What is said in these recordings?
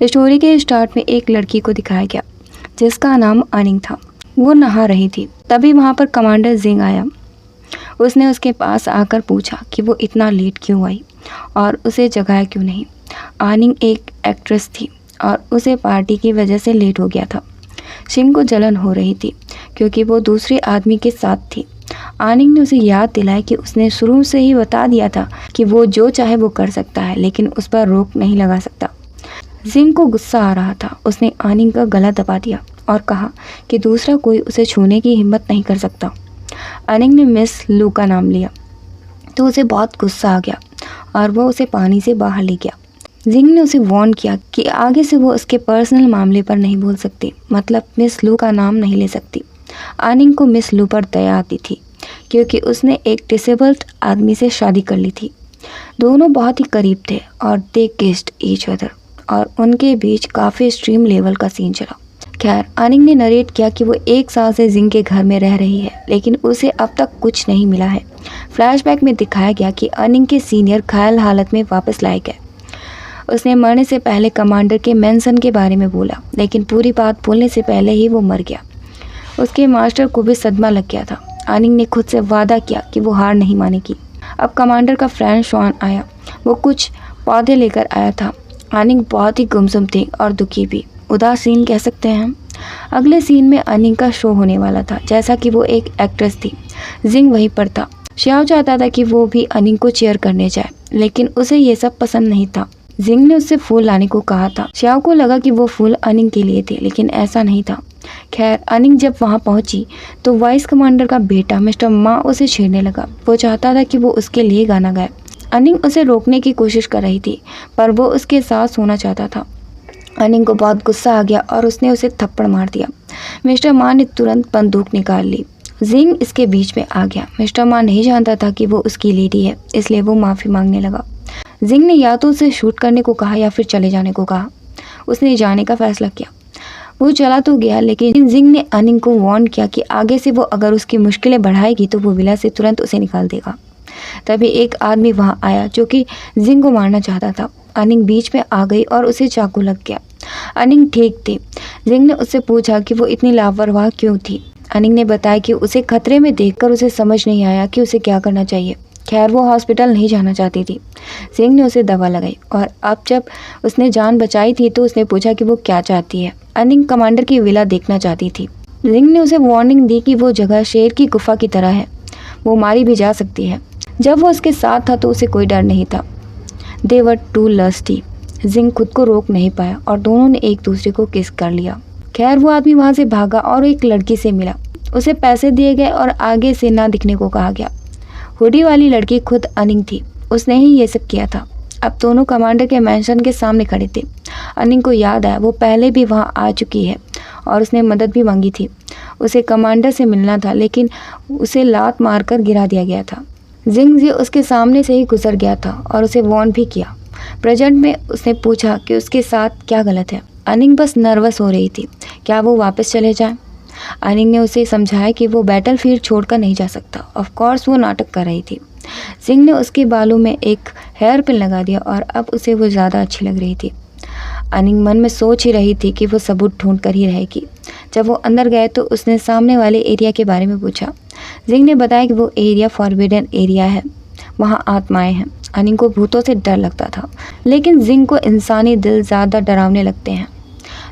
Story के start में एक लड़की को दिखाया गया जिसका नाम अनिंग था। वो नहा रही थी, तभी वहाँ पर कमांडर जिंग आया। उसने उसके पास आकर पूछा कि वो इतना लेट क्यों आई और उसे जगाया क्यों नहीं। अनिंग एक एक्ट्रेस थी और उसे पार्टी की वजह से लेट हो गया था। जिंग को जलन हो रही थी क्योंकि वो दूसरे आदमी के साथ थी। अनिंग ने उसे याद दिलाई कि उसने शुरू से ही बता दिया था कि वो जो चाहे वो कर सकता है, लेकिन उस पर रोक नहीं लगा सकता। जिंग को गुस्सा आ रहा था। उसने अनिंग का गला दबा दिया और कहा कि दूसरा कोई उसे छूने की हिम्मत नहीं कर सकता। अनिंग ने मिस लू का नाम लिया तो उसे बहुत गुस्सा आ गया और वो उसे पानी से बाहर ले गया। जिंग ने उसे वार्न किया कि आगे से वो उसके पर्सनल मामले पर नहीं बोल सकती, मतलब मिस लू का नाम नहीं ले सकती। अनिंग को मिस लू पर दया आती थी क्योंकि उसने एक डिसेबल्ड आदमी से शादी कर ली थी। दोनों बहुत ही करीब थे और दे किस्ड ईच अदर और उनके बीच काफ़ी एक्सट्रीम लेवल का सीन चला। खैर, अनिंग ने नरेट किया कि वो 1 साल से जिंग के घर में रह रही है, लेकिन उसे अब तक कुछ नहीं मिला है। फ्लैशबैक में दिखाया गया कि अनिंग के सीनियर घायल हालत में वापस लाए गए। उसने मरने से पहले कमांडर के मेंशन के बारे में बोला, लेकिन पूरी बात बोलने से पहले ही वो मर गया। उसके मास्टर को भी सदमा लग गया था। अनिंग ने खुद से वादा किया कि वो हार नहीं मानेगी। अब कमांडर का फ्रेंड शॉन आया। वो कुछ पौधे लेकर आया था। अनिंग बहुत ही गुमसुम थी और दुखी भी, उदासीन कह सकते हैं। अगले सीन में अनिंग का शो होने वाला था। जैसा कि वो एक एक्ट्रेस थी, जिंग वहीं पर था। श्याओ चाहता था कि वो भी अनिंग को चीयर करने जाए, लेकिन उसे ये सब पसंद नहीं था। जिंग ने उससे फूल लाने को कहा था। श्याओ को लगा कि वो फूल अनिंग के लिए थे, लेकिन ऐसा नहीं था। खैर, अनिंग जब वहां पहुंची तो वाइस कमांडर का बेटा मिस्टर मा उसे छेड़ने लगा। वो चाहता था कि वो उसके लिए गाना गाए। अनिंग उसे रोकने की कोशिश कर रही थी, पर वो उसके साथ सोना चाहता था। अनिंग को बहुत गुस्सा आ गया और उसने उसे थप्पड़ मार दिया। मिस्टर मा ने तुरंत बंदूक निकाल ली। जिंग इसके बीच में आ गया। मिस्टर मा नहीं जानता था कि वो उसकी लेडी है, इसलिए वो माफ़ी मांगने लगा। जिंग ने या तो उसे शूट करने को कहा या फिर चले जाने को कहा। उसने जाने का फैसला किया। वो चला तो गया, लेकिन जिंग ने अनिंग को वार्न किया कि आगे से वो अगर उसकी मुश्किलें बढ़ाएगी तो वो विला से तुरंत उसे निकाल देगा। तभी एक आदमी वहां आया जो कि जिंग को मारना चाहता था। अनिंग बीच में आ गई और उसे चाकू लग गया। अनिंग ठीक थी। जिंग ने उससे पूछा कि वो इतनी लापरवाह क्यों थी। अनिंग ने बताया कि उसे खतरे में देखकर उसे समझ नहीं आया कि उसे क्या करना चाहिए। खैर, वो हॉस्पिटल नहीं जाना चाहती थी। जिंग ने उसे दवा लगाई और अब जब उसने जान बचाई थी तो उसने पूछा कि वो क्या चाहती है। अनिंग कमांडर की विला देखना चाहती थी। जिंग ने उसे वार्निंग दी कि वो जगह शेर की गुफा की तरह है, वो मारी भी जा सकती है। जब वो उसके साथ था तो उसे कोई डर नहीं था। दे वर टू लस्टी। जिंग खुद को रोक नहीं पाया और दोनों ने एक दूसरे को किस कर लिया। खैर, वो आदमी वहाँ से भागा और एक लड़की से मिला। उसे पैसे दिए गए और आगे से ना दिखने को कहा गया। हुडी वाली लड़की खुद अनिंग थी। उसने ही ये सब किया था। अब दोनों कमांडर के मेंशन के सामने खड़े थे। अनिंग को याद आया वो पहले भी वहाँ आ चुकी है और उसने मदद भी मांगी थी। उसे कमांडर से मिलना था, लेकिन उसे लात मारकर गिरा दिया गया था। जिंग जी उसके सामने से ही गुजर गया था और उसे वार्न भी किया। प्रेजेंट में उसने पूछा कि उसके साथ क्या गलत है। अनिंग बस नर्वस हो रही थी। क्या वो वापस चले जाए? अनिंग ने उसे समझाया कि वो बैटलफील्ड छोड़कर नहीं जा सकता। ऑफ कोर्स वो नाटक कर रही थी। जिंग ने उसके बालों में एक हेयर पिन लगा दिया और अब उसे वो ज़्यादा अच्छी लग रही थी। अनिंग मन में सोच ही रही थी कि वो सबूत ढूंढ कर ही रहेगी। जब वो अंदर गए तो उसने सामने वाले एरिया के बारे में पूछा। जिंग ने बताया कि वो एरिया फॉरबिडन एरिया है, वहाँ आत्माएं हैं। अनिंग को भूतों से डर लगता था, लेकिन जिंग को इंसानी दिल ज़्यादा डरावने लगते हैं।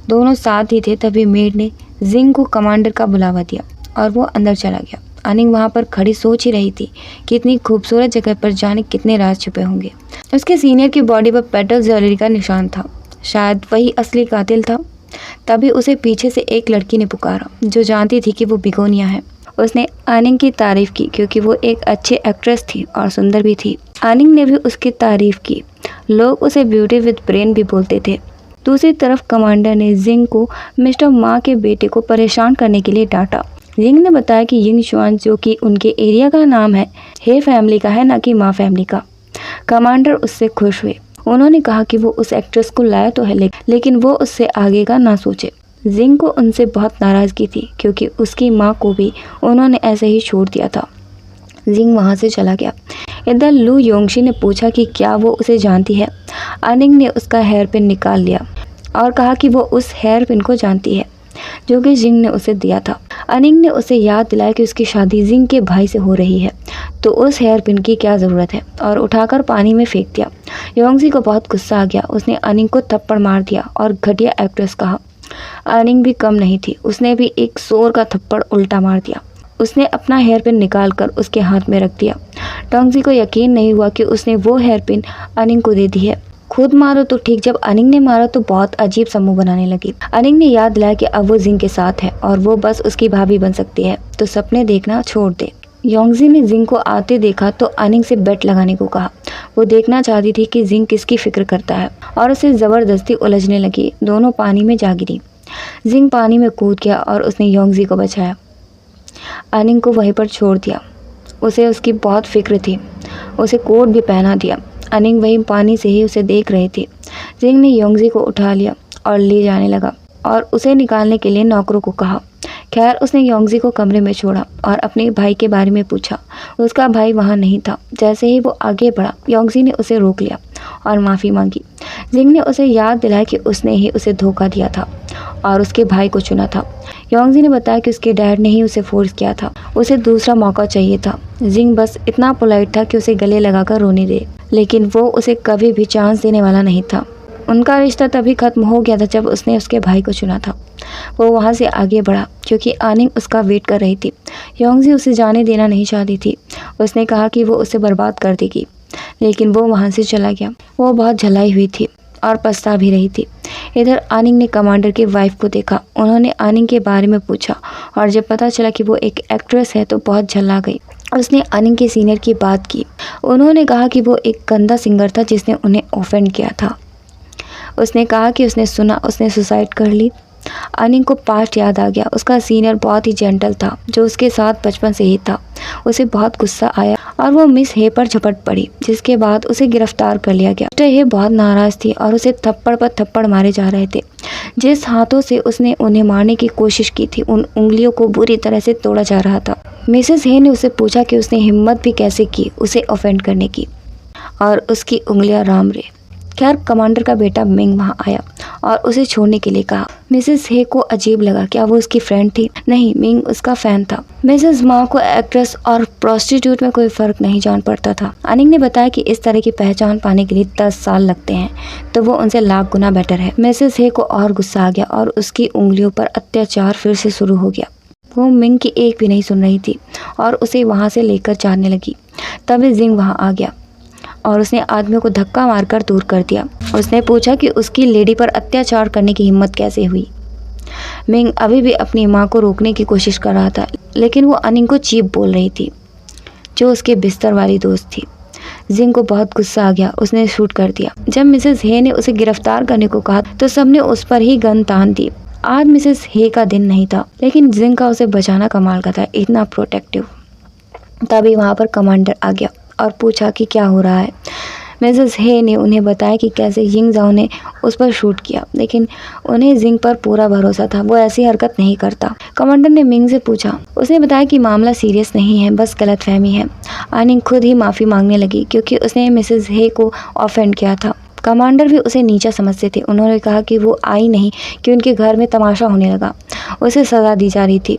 दोनों साथ ही थे। तभी मेड ने जिंग को कमांडर का बुलावा दिया और वो अंदर चला गया। अनिंग वहाँ पर खड़ी सोच ही रही थी कि इतनी खूबसूरत जगह पर जाने कितने राज छुपे होंगे। उसके सीनियर की बॉडी पर पेटल ज्वेलरी का निशान था। शायद वही असली कातिल था। तभी उसे पीछे से एक लड़की ने पुकारा जो जानती थी कि वो बिगोनिया है। उसने अनिंग की तारीफ की क्योंकि वो एक अच्छी एक्ट्रेस थी और सुंदर भी थी। अनिंग ने भी उसकी तारीफ की। लोग उसे ब्यूटी विद ब्रेन भी बोलते थे। दूसरी तरफ कमांडर ने जिंग को मिस्टर मा के बेटे को परेशान करने के लिए डांटा। जिंग ने बताया कि यिंग शुआन, जो कि उनके एरिया का नाम है, हे फैमिली का है, ना कि मा फैमिली का। कमांडर उससे खुश हुए। उन्होंने कहा कि वो उस एक्ट्रेस को लाया तो है, लेकिन वो उससे आगे का ना सोचे। जिंग को उनसे बहुत नाराज़गी थी क्योंकि उसकी माँ को भी उन्होंने ऐसे ही छोड़ दिया था। जिंग वहाँ से चला गया। इधर लू योंगशी ने पूछा कि क्या वो उसे जानती है। अनिंग ने उसका हेयर पिन निकाल लिया। और कहा कि वो उस हेयर पिन को जानती है जो कि जिंग ने उसे दिया था। अनिंग ने उसे याद दिलाया कि उसकी शादी जिंग के भाई से हो रही है, तो उस हेयर पिन की क्या ज़रूरत है, और उठाकर पानी में फेंक दिया। योंगजी को बहुत गुस्सा आ गया। उसने अनिंग को थप्पड़ मार दिया और घटिया एक्ट्रेस कहा। अनिंग भी कम नहीं थी, उसने भी एक जोर का थप्पड़ उल्टा मार दिया। उसने अपना हेयर पिन निकाल कर उसके हाथ में रख दिया। टोंगजी को यकीन नहीं हुआ कि उसने वो हेयर पिन अनिंग को दे दी है। खुद मारो तो ठीक, जब अनिंग ने मारा तो बहुत अजीब सा मुंह बनाने लगी। अनिंग ने याद दिलाया कि अब वो जिंग के साथ है और वो बस उसकी भाभी बन सकती है, तो सपने देखना छोड़ दे। योंगजी ने जिंग को आते देखा तो अनिंग से बेट लगाने को कहा। वो देखना चाहती थी कि जिंग किसकी फिक्र करता है और उसे ज़बरदस्ती उलझने लगी। दोनों पानी में जा गिरी। जिंग पानी में कूद गया और उसने योंगजी को बचाया। अनिंग को वहीं पर छोड़ दिया। उसे उसकी बहुत फिक्र थी। उसे कोट भी पहना दिया। अनिंग वहीं पानी से ही उसे देख रही थी। जिंग ने योंगजी को उठा लिया और ले जाने लगा और उसे निकालने के लिए नौकरों को कहा। खैर, उसने योंगजी को कमरे में छोड़ा और अपने भाई के बारे में पूछा। उसका भाई वहाँ नहीं था। जैसे ही वो आगे बढ़ा, योंगजी ने उसे रोक लिया और माफ़ी मांगी। जिंग ने उसे याद दिलाया कि उसने ही उसे धोखा दिया था और उसके भाई को चुना था। योंगजी ने बताया कि उसके डैड ने ही उसे फोर्स किया था, उसे दूसरा मौका चाहिए था। जिंग बस इतना पोलाइट था कि उसे गले लगाकर रोने दे, लेकिन वो उसे कभी भी चांस देने वाला नहीं था। उनका रिश्ता तभी खत्म हो गया था जब उसने उसके भाई को चुना था। वो वहाँ से आगे बढ़ा क्योंकि अनिंग उसका वेट कर रही थी। योंगजी उसे जाने देना नहीं चाहती थी। उसने कहा कि वो उसे बर्बाद कर देगी, लेकिन वो वहाँ से चला गया। वो बहुत झलाई हुई थी और पछता भी रही थी। इधर अनिंग ने कमांडर की वाइफ को देखा। उन्होंने अनिंग के बारे में पूछा और जब पता चला कि वो एक एक्ट्रेस है तो बहुत झल्ला गई। उसने अनिंग के सीनियर की बात की। उन्होंने कहा कि वो एक गंदा सिंगर था जिसने उन्हें ऑफेंड किया था। उसने कहा कि उसने सुना उसने सुसाइड कर ली। अनिंग को पास्ट याद आ गया। उसका सीनियर बहुत ही जेंटल था जो उसके साथ बचपन से ही था। उसे बहुत गुस्सा आया और वो मिस हे पर झपट पड़ी, जिसके बाद उसे गिरफ्तार कर लिया गया। मिस्टर हे बहुत नाराज थी और उसे थप्पड़ पर थप्पड़ मारे जा रहे थे। जिस हाथों से उसने उन्हें मारने की कोशिश की थी, उन उंगलियों को बुरी तरह से तोड़ा जा रहा था। मिसेस हे ने उसे पूछा कि उसने हिम्मत भी कैसे की उसे ऑफेंड करने की, और उसकी उंगलियां राम रे। खैर, कमांडर का बेटा मिंग वहां आया और उसे छोड़ने के लिए कहा। मिसेस हे को अजीब लगा। क्या वो उसकी फ्रेंड थी? नहीं, मिंग उसका फैन था। मिसेस मा को एक्ट्रेस और प्रोस्टिट्यूट में कोई फर्क नहीं जान पड़ता था। अनिंग ने बताया कि इस तरह की पहचान पाने के लिए 10 साल लगते हैं, तो वो उनसे लाख गुना बेटर है। मिसेस हे को और गुस्सा आ गया और उसकी उंगलियों पर अत्याचार फिर से शुरू हो गया। वो मिंग की एक भी नहीं सुन रही थी और उसे वहाँ से लेकर जाने लगी। तभी जिंग वहाँ आ गया और उसने आदमियों को धक्का मारकर दूर कर दिया। उसने पूछा कि उसकी लेडी पर अत्याचार करने की हिम्मत कैसे हुई। मिंग अभी भी अपनी माँ को रोकने की कोशिश कर रहा था, लेकिन वो अनिंग को चीप बोल रही थी, जो उसके बिस्तर वाली दोस्त थी। जिंग को बहुत गुस्सा आ गया। उसने शूट कर दिया। जब मिसेस हे ने उसे गिरफ्तार करने को कहा तो सबने उस पर ही गन तान दी। आज मिसेस हे का दिन नहीं था, लेकिन जिंग का उसे बचाना कमाल का था, इतना प्रोटेक्टिव। तभी वहाँ पर कमांडर आ गया और पूछा कि क्या हो रहा है। मिसेस हे ने उन्हें बताया कि कैसे यिंग जाओ ने उस पर शूट किया, लेकिन उन्हें जिंग पर पूरा भरोसा था, वो ऐसी हरकत नहीं करता। कमांडर ने मिंग से पूछा। उसने बताया कि मामला सीरियस नहीं है, बस गलतफहमी है। अनिंग खुद ही माफ़ी मांगने लगी क्योंकि उसने मिसेस हे को ऑफेंड किया था। कमांडर भी उसे नीचा समझते थे। उन्होंने कहा कि वो आई नहीं कि उनके घर में तमाशा होने लगा, उसे सज़ा दी जा रही थी।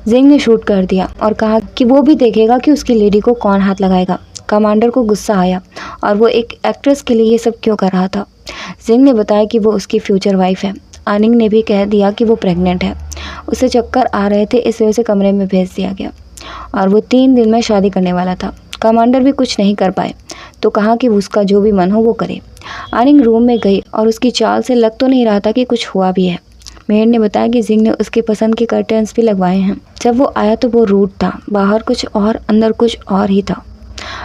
जिंग ने शूट कर दिया और कहा कि वो भी देखेगा कि उसकी लेडी को कौन हाथ लगाएगा। कमांडर को गुस्सा आया और वो एक एक्ट्रेस के लिए ये सब क्यों कर रहा था। जिंग ने बताया कि वो उसकी फ्यूचर वाइफ है। अनिंग ने भी कह दिया कि वो प्रेग्नेंट है। उसे चक्कर आ रहे थे, इस वजह से कमरे में भेज दिया गया और वो 3 दिन में शादी करने वाला था। कमांडर भी कुछ नहीं कर पाए तो कहा कि उसका जो भी मन हो वो करे। अनिंग रूम में गई और उसकी चाल से लग तो नहीं रहा था कि कुछ हुआ भी है। मेयर ने बताया कि जिंग ने उसके पसंद के कर्टन्स भी लगवाए हैं। जब वो आया तो वो रूड था, बाहर कुछ और अंदर कुछ और ही था।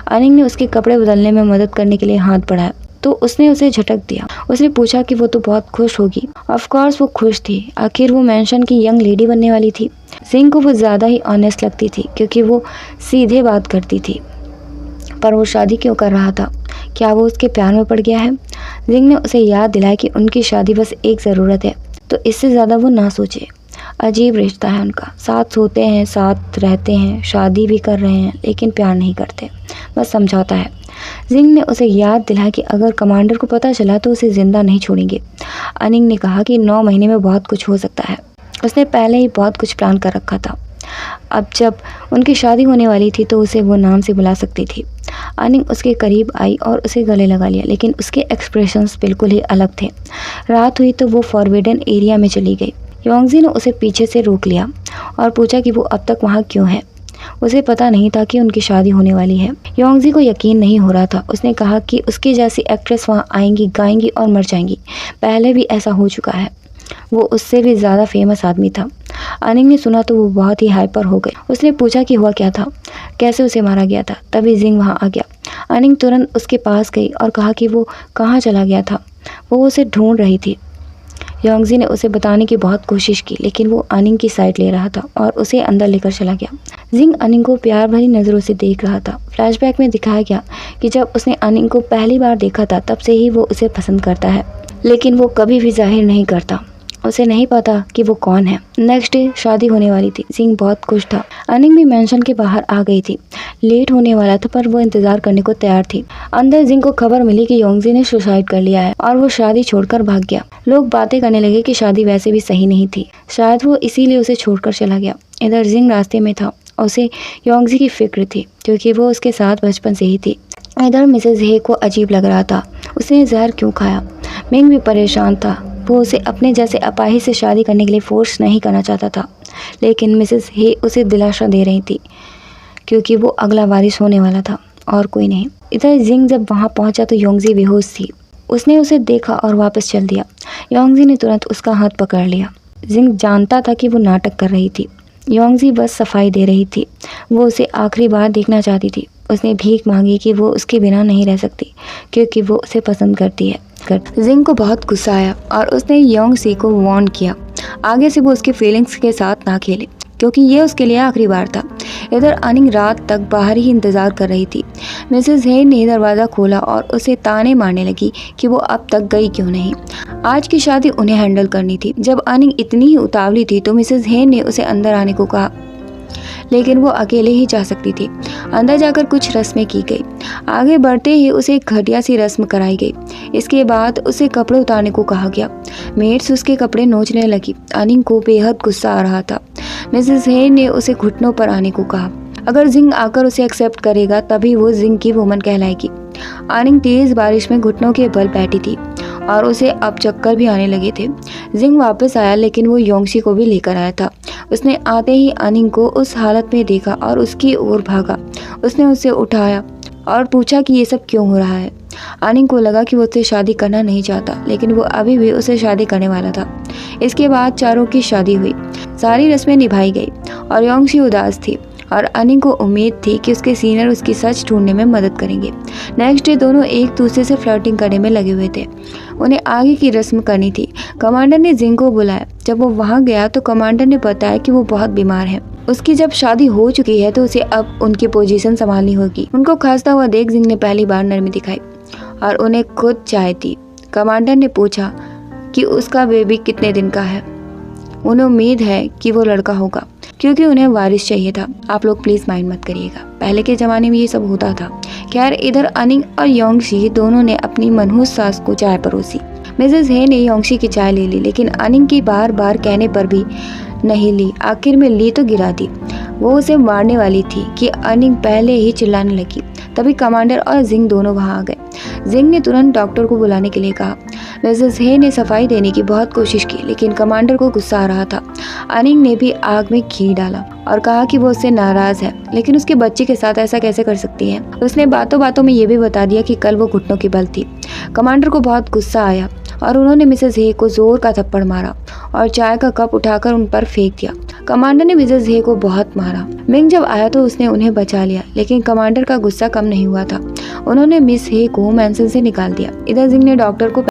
अनिंग ने उसके कपड़े बदलने में मदद करने के लिए हाथ बढ़ाया तो उसने उसे झटक दिया। उसने पूछा कि वो तो बहुत खुश होगी। ऑफ कोर्स वो खुश थी, आखिर वो मेंशन की यंग लेडी बनने वाली थी। जिंग को वो ज़्यादा ही ऑनेस्ट लगती थी क्योंकि वो सीधे बात करती थी। पर वो शादी क्यों कर रहा था? क्या वो उसके प्यार में पड़ गया है? जिंग ने उसे याद दिलाया कि उनकी शादी बस एक ज़रूरत है, तो इससे ज़्यादा वो ना सोचे। अजीब रिश्ता है उनका, साथ सोते हैं, साथ रहते हैं, शादी भी कर रहे हैं, लेकिन प्यार नहीं करते, बस समझौता है। जिंग ने उसे याद दिलाया कि अगर कमांडर को पता चला तो उसे जिंदा नहीं छोड़ेंगे। अनिंग ने कहा कि 9 महीने में बहुत कुछ हो सकता है। उसने पहले ही बहुत कुछ प्लान कर रखा था। अब जब उनकी शादी होने वाली थी तो उसे वो नाम से बुला सकती थी। अनिंग उसके करीब आई और उसे गले लगा लिया, लेकिन उसके एक्सप्रेशंस बिल्कुल ही अलग थे। रात हुई तो वो फॉरबिडन एरिया में चली गई। योंगजी ने उसे पीछे से रोक लिया और पूछा कि वो अब तक वहाँ क्यों है। उसे पता नहीं था कि उनकी शादी होने वाली है। योंगजी को यकीन नहीं हो रहा था। उसने कहा कि उसकी जैसी एक्ट्रेस वहाँ आएंगी, गाएंगी और मर जाएंगी। पहले भी ऐसा हो चुका है। वो उससे भी ज़्यादा फेमस आदमी था। अनिंग ने सुना तो वो बहुत ही हाइपर हो गई। उसने पूछा कि हुआ क्या था, कैसे उसे मारा गया था। तभी जिंग वहाँ आ गया। अनिंग तुरंत उसके पास गई और कहा कि वो कहाँ चला गया था। वो उसे ढूंढ रही थी। योंगजी ने उसे बताने की बहुत कोशिश की, लेकिन वो अनिंग की साइड ले रहा था और उसे अंदर लेकर चला गया। जिंग अनिंग को प्यार भरी नज़रों से देख रहा था। फ्लैशबैक में दिखाया गया कि जब उसने अनिंग को पहली बार देखा था तब से ही वो उसे पसंद करता है, लेकिन वो कभी भी जाहिर नहीं करता। उसे नहीं पता कि वो कौन है। नेक्स्ट डे शादी होने वाली थी। जिंग बहुत खुश था। अनिंग भी मेंशन के बाहर आ गई थी। लेट होने वाला था पर वो इंतजार करने को तैयार थी। अंदर जिंग को खबर मिली कि योंगजी ने सुसाइड कर लिया है और वो शादी छोड़कर भाग गया। लोग बातें करने लगे कि शादी वैसे भी सही नहीं थी, शायद वो इसीलिए उसे छोड़कर चला गया। इधर जिंग रास्ते में था। उसे योंगजी की फिक्र थी क्योंकि वो उसके साथ बचपन से ही थी। इधर मिसेज हे को अजीब लग रहा था। उसने जहर क्यों खाया। मिंग भी परेशान था। वो उसे अपने जैसे अपाहिज से शादी करने के लिए फोर्स नहीं करना चाहता था, लेकिन मिसेस हे उसे दिलासा दे रही थी क्योंकि वो अगला वारिस होने वाला था और कोई नहीं। इधर जिंग जब वहाँ पहुँचा तो योंगजी बेहोश थी। उसने उसे देखा और वापस चल दिया। योंगजी ने तुरंत उसका हाथ पकड़ लिया। जिंग जानता था कि वो नाटक कर रही थी। योंगजी बस सफाई दे रही थी। वो उसे आखिरी बार देखना चाहती थी। उसने भीख मांगी कि वो उसके बिना नहीं रह सकती क्योंकि वो उसे पसंद करती है। जिंग को बहुत गुस्सा आया और उसने योंगजी को वार्न किया आगे से वो उसके फीलिंग्स के साथ ना खेले क्योंकि ये उसके लिए आखिरी बार था। इधर अनिंग रात तक बाहर ही इंतजार कर रही थी। मिसेस हे ने दरवाज़ा खोला और उसे ताने मारने लगी कि वो अब तक गई क्यों नहीं। आज की शादी उन्हें हैंडल करनी थी। जब अनिंग इतनी ही उतावली थी तो मिसेस हे ने उसे अंदर आने को कहा, लेकिन वो अकेले ही जा सकती थी। अंदर जाकर कुछ रस्में की गई। आगे बढ़ते ही उसे एक घटिया सी रस्म कराई गई। इसके बाद उसे कपड़े उतारने को कहा गया। मेड्स उसके कपड़े नोचने लगी। अनिंग को बेहद गुस्सा आ रहा था। मिसेस हे ने उसे घुटनों पर आने को कहा। अगर जिंग आकर उसे एक्सेप्ट करेगा तभी वो जिंग की वुमन कहलाएगी। अनिंग तेज बारिश में घुटनों के बल बैठी थी और उसे अब चक्कर भी आने लगे थे। जिंग वापस आया, लेकिन वो योंगशी को भी लेकर आया था। उसने आते ही अनिंग को उस हालत में देखा और उसकी ओर भागा। उसने उसे उठाया और पूछा कि ये सब क्यों हो रहा है। अनिंग को लगा कि वो उससे शादी करना नहीं चाहता, लेकिन वो अभी भी उसे शादी करने वाला था। इसके बाद चारों की शादी हुई। सारी रस्में निभाई गई और योंगशी उदास थी और अनिंग को उम्मीद थी कि उसके सीनियर उसकी सच ढूंढने में मदद करेंगे। नेक्स्ट डे दोनों एक दूसरे से फ्लर्टिंग करने में लगे हुए थे। उन्हें आगे की रस्म करनी थी। कमांडर ने जिंग को बुलाया। जब वो वहाँ गया तो कमांडर ने बताया कि वो बहुत बीमार है। उसकी जब शादी हो चुकी है तो उसे अब उनकी पोजीशन संभालनी होगी। उनको खांसता हुआ देख जिंग ने पहली बार नरमी दिखाई और उन्हें खुद चाय दी। कमांडर ने पूछा कि उसका बेबी कितने दिन का है। उन्हें उम्मीद है कि वो लड़का होगा क्योंकि उन्हें वारिस चाहिए था। आप लोग प्लीज माइंड मत करिएगा, पहले के जमाने में ये सब होता था। खैर, इधर अनिंग और योंगशी दोनों ने अपनी मनहूस सास को चाय परोसी। मिसेस हे ने योंगशी की चाय ले ली, लेकिन अनिंग की बार बार कहने पर भी नहीं ली। आखिर में ली तो गिरा दी। वो उसे मारने वाली थी कि अनिंग पहले ही चिल्लाने लगी। तभी कमांडर और जिंग दोनों वहां आ गए। जिंग ने तुरंत डॉक्टर को बुलाने के लिए कहा। मिसेस हे ने सफाई देने की बहुत कोशिश की, लेकिन कमांडर को गुस्सा आ रहा था। अनिंग ने भी आग में घी डाला और कहा कि वो उससे नाराज है, लेकिन उसके बच्चे के साथ ऐसा कैसे कर सकती है। उसने बातों बातों में ये भी बता दिया कि कल वो घुटनों की बल थी। कमांडर को बहुत गुस्सा आया और उन्होंने मिसेस हे को जोर का थप्पड़ मारा और चाय का कप उठाकर उन पर फेंक दिया। कमांडर ने मिसेस हे को बहुत मारा। मिंग जब आया तो उसने उन्हें बचा लिया, लेकिन कमांडर का गुस्सा कम नहीं हुआ था। उन्होंने मिस हे को मैंसन से निकाल दिया। इधर जिंग ने डॉक्टर को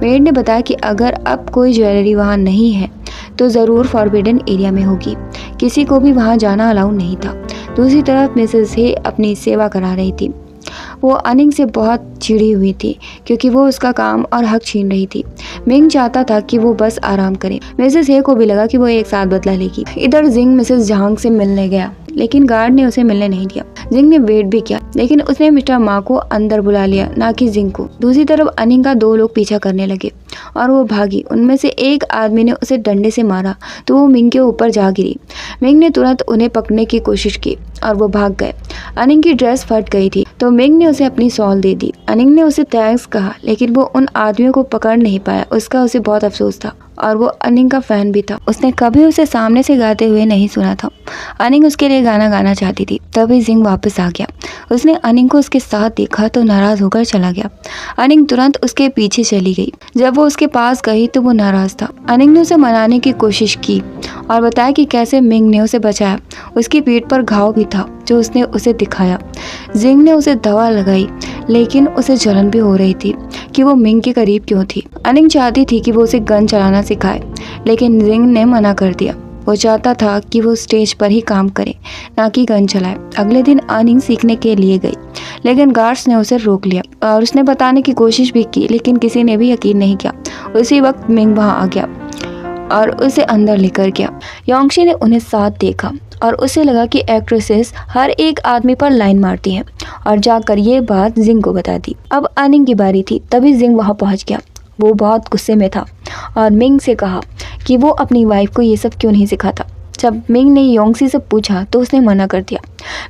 मेड ने बताया कि अगर अब कोई ज्वेलरी वहाँ नहीं है तो ज़रूर फॉरबिडन एरिया में होगी। किसी को भी वहाँ जाना अलाउ नहीं था। दूसरी तरफ मिसेस हे अपनी सेवा करा रही थी। वो अनिंग से बहुत चिढ़ी हुई थी क्योंकि वो उसका काम और हक छीन रही थी। मिंग चाहता था कि वो बस आराम करे। मिसेस हे को भी लगा कि वो एक साथ बदला लेगी। इधर जिंग मिसेस झांग से मिलने गया, लेकिन गार्ड ने उसे मिलने नहीं दिया। जिंग ने वेट भी किया, लेकिन उसने मिस्टर मा को अंदर बुला लिया, ना कि जिंग को। दूसरी तरफ अनिंग का 2 लोग पीछा करने लगे और वो भागी। उनमें से एक आदमी ने उसे डंडे से मारा तो वो मिंग के ऊपर जा गिरी। मिंग ने तुरंत उन्हें पकड़ने की कोशिश की और वो भाग गए। अनिंग की ड्रेस फट गई थी तो मिंग ने उसे अपनी शॉल दे दी। अनिंग ने उसे थैंक्स कहा, लेकिन वो उन आदमियों को पकड़ नहीं पाया। उसका उसे बहुत अफसोस था और वो अनिंग का फैन भी था। उसने कभी उसे सामने से गाते हुए नहीं सुना था। अनिंग उसके लिए गाना गाना चाहती थी। तभी जिंग वापस आ गया। उसने अनिंग को उसके साथ देखा तो नाराज होकर चला गया। अनिंग तुरंत उसके पीछे चली गई। जब वो उसके पास गई तो वो नाराज था। अनिंग ने उसे मनाने की कोशिश की और बताया कि कैसे मिंग ने उसे बचाया। उसकी पीठ पर घाव भी था जो उसने उसे दिखाया। जिंग ने उसे दवा लगाई, लेकिन उसे जलन भी हो रही थी कि वो मिंग के करीब क्यों थी। अनिंग चाहती थी कि वो उसे गन चलाना सिखाए, लेकिन जिंग ने मना कर दिया। वो चाहता था कि वो स्टेज पर ही काम करे, ना कि गन चलाए। अगले दिन अनिंग सीखने के लिए गई, लेकिन गार्ड्स ने उसे रोक लिया और उसने बताने की कोशिश भी की, लेकिन किसी ने भी यकीन नहीं किया। उसी वक्त मिंग वहाँ आ गया और उसे अंदर लेकर गया। योंगशी ने उन्हें साथ देखा और उसे लगा कि एक्ट्रेसेस हर एक आदमी पर लाइन मारती हैं और जाकर ये बात जिंग को बता दी। अब अनिंग की बारी थी। तभी जिंग वहाँ पहुँच गया। वो बहुत गुस्से में था और मिंग से कहा कि वो अपनी वाइफ को ये सब क्यों नहीं सिखाता। जब मिंग ने योंगशी से पूछा तो उसने मना कर दिया।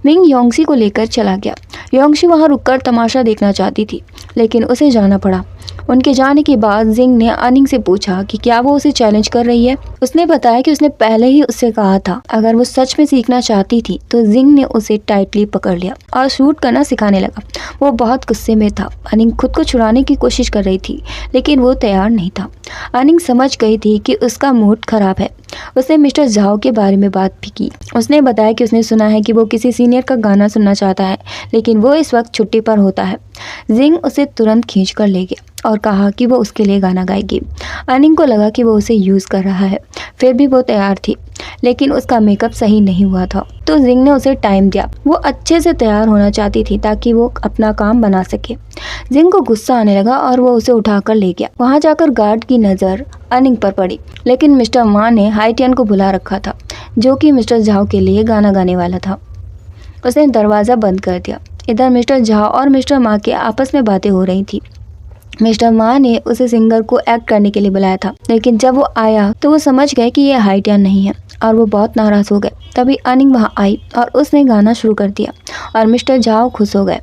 मिंग योंगशी को लेकर चला गया। योंगशी वहाँ रुककर तमाशा देखना चाहती थी, लेकिन उसे जाना पड़ा। उनके जाने के बाद जिंग ने अनिंग से पूछा कि क्या वो उसे चैलेंज कर रही है। उसने बताया कि उसने पहले ही उससे कहा था अगर वो सच में सीखना चाहती थी तो जिंग ने उसे टाइटली पकड़ लिया और शूट करना सिखाने लगा। वो बहुत गुस्से में था। अनिंग खुद को छुड़ाने की कोशिश कर रही थी, लेकिन वो तैयार नहीं था। अनिंग समझ गई थी कि उसका मूड खराब है। उसने मिस्टर झाओ के बारे में बात भी की। उसने बताया कि उसने सुना है कि वो किसी सीनियर का गाना सुनना चाहता है, लेकिन वो इस वक्त छुट्टी पर होता है। जिंग उसे तुरंत खींच कर ले गया और कहा कि वो उसके लिए गाना गाएगी। अनिंग को लगा कि वो उसे यूज़ कर रहा है, फिर भी वो तैयार थी, लेकिन उसका मेकअप सही नहीं हुआ था तो जिंग ने उसे टाइम दिया। वो अच्छे से तैयार होना चाहती थी ताकि वो अपना काम बना सके। जिंग को गुस्सा आने लगा और वो उसे उठाकर ले गया। वहाँ जाकर गार्ड की नज़र अनिंग पर पड़ी, लेकिन मिस्टर मा ने हाइटियन को बुला रखा था जो कि मिस्टर झाओ के लिए गाना गाने वाला था। उसने दरवाज़ा बंद कर दिया। इधर मिस्टर झाओ और मिस्टर मा के आपस में बातें हो रही थी। मिस्टर मा ने उसे सिंगर को एक्ट करने के लिए बुलाया था, लेकिन जब वो आया तो वो समझ गए कि ये हाइटियन नहीं है और वो बहुत नाराज हो गए। तभी अनिंग वहाँ आई और उसने गाना शुरू कर दिया और मिस्टर झाओ खुश हो गए।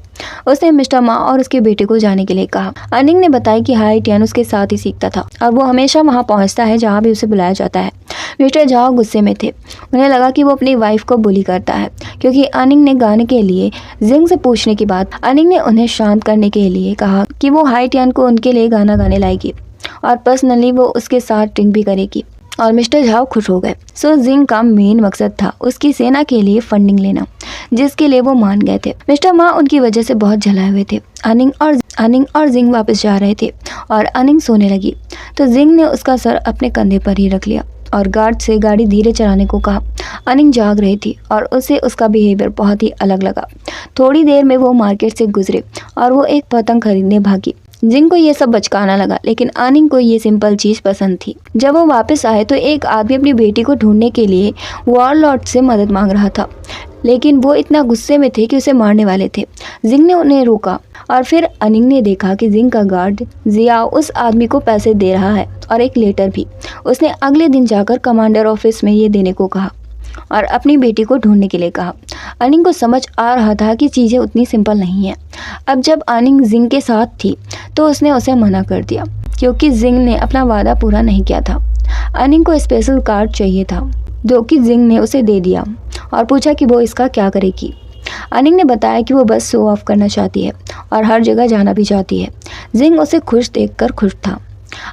उसने मिस्टर मा और उसके बेटे को जाने के लिए कहा। अनिंग ने बताया कि हाइटियन उसके साथ ही सीखता था और वो हमेशा वहाँ पहुँचता है जहाँ भी उसे बुलाया जाता है। मिस्टर झाओ गुस्से में थे। उन्हें लगा कि वो अपनी वाइफ को बुली करता है क्योंकि अनिंग ने गाने के लिए जिंग से पूछने के बाद अनिंग ने उन्हें शांत करने के लिए कहा कि वो हाइटियन को उनके लिए गाना गाने लाएगी और पर्सनली वो उसके साथ ड्रिंक भी करेगी और मिस्टर झाओ खुश हो गए। सो जिंग का मेन मकसद था उसकी सेना के लिए फंडिंग लेना, जिसके लिए वो मान गए थे। मिस्टर मा उनकी वजह से बहुत जलाए हुए थे। अनिंग और जिंग वापस जा रहे थे और अनिंग सोने लगी तो जिंग ने उसका सर अपने कंधे पर ही रख लिया और गार्ड से गाड़ी धीरे चलाने को कहा। अनिंग जाग रही थी और उसे उसका बिहेवियर बहुत ही अलग लगा। थोड़ी देर में वो मार्केट से गुजरे और वो एक पतंग खरीदने भागी। जिंग को ये सब बचकाना लगा, लेकिन अनिंग को ये सिंपल चीज़ पसंद थी। जब वो वापस आए तो एक आदमी अपनी बेटी को ढूंढने के लिए वॉरलॉर्ड से मदद मांग रहा था, लेकिन वो इतना गुस्से में थे कि उसे मारने वाले थे। जिंग ने उन्हें रोका और फिर अनिंग ने देखा कि जिंग का गार्ड जिया उस आदमी को पैसे दे रहा है और एक लेटर भी। उसने अगले दिन जाकर कमांडर ऑफिस में ये देने को कहा और अपनी बेटी को ढूंढने के लिए कहा। अनिंग को समझ आ रहा था कि चीज़ें उतनी सिंपल नहीं हैं। अब जब अनिंग जिंग के साथ थी तो उसने उसे मना कर दिया क्योंकि जिंग ने अपना वादा पूरा नहीं किया था। अनिंग को स्पेशल कार्ड चाहिए था जो कि जिंग ने उसे दे दिया और पूछा कि वो इसका क्या करेगी। अनिंग ने बताया कि वो बस शो ऑफ करना चाहती है और हर जगह जाना भी चाहती है। जिंग उसे खुश देखकर खुश था।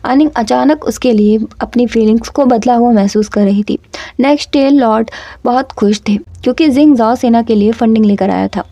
अनिंग अचानक उसके लिए अपनी फीलिंग्स को बदला हुआ महसूस कर रही थी। नेक्स्ट डे लॉर्ड बहुत खुश थे क्योंकि जिंग जाओ सेना के लिए फंडिंग लेकर आया था।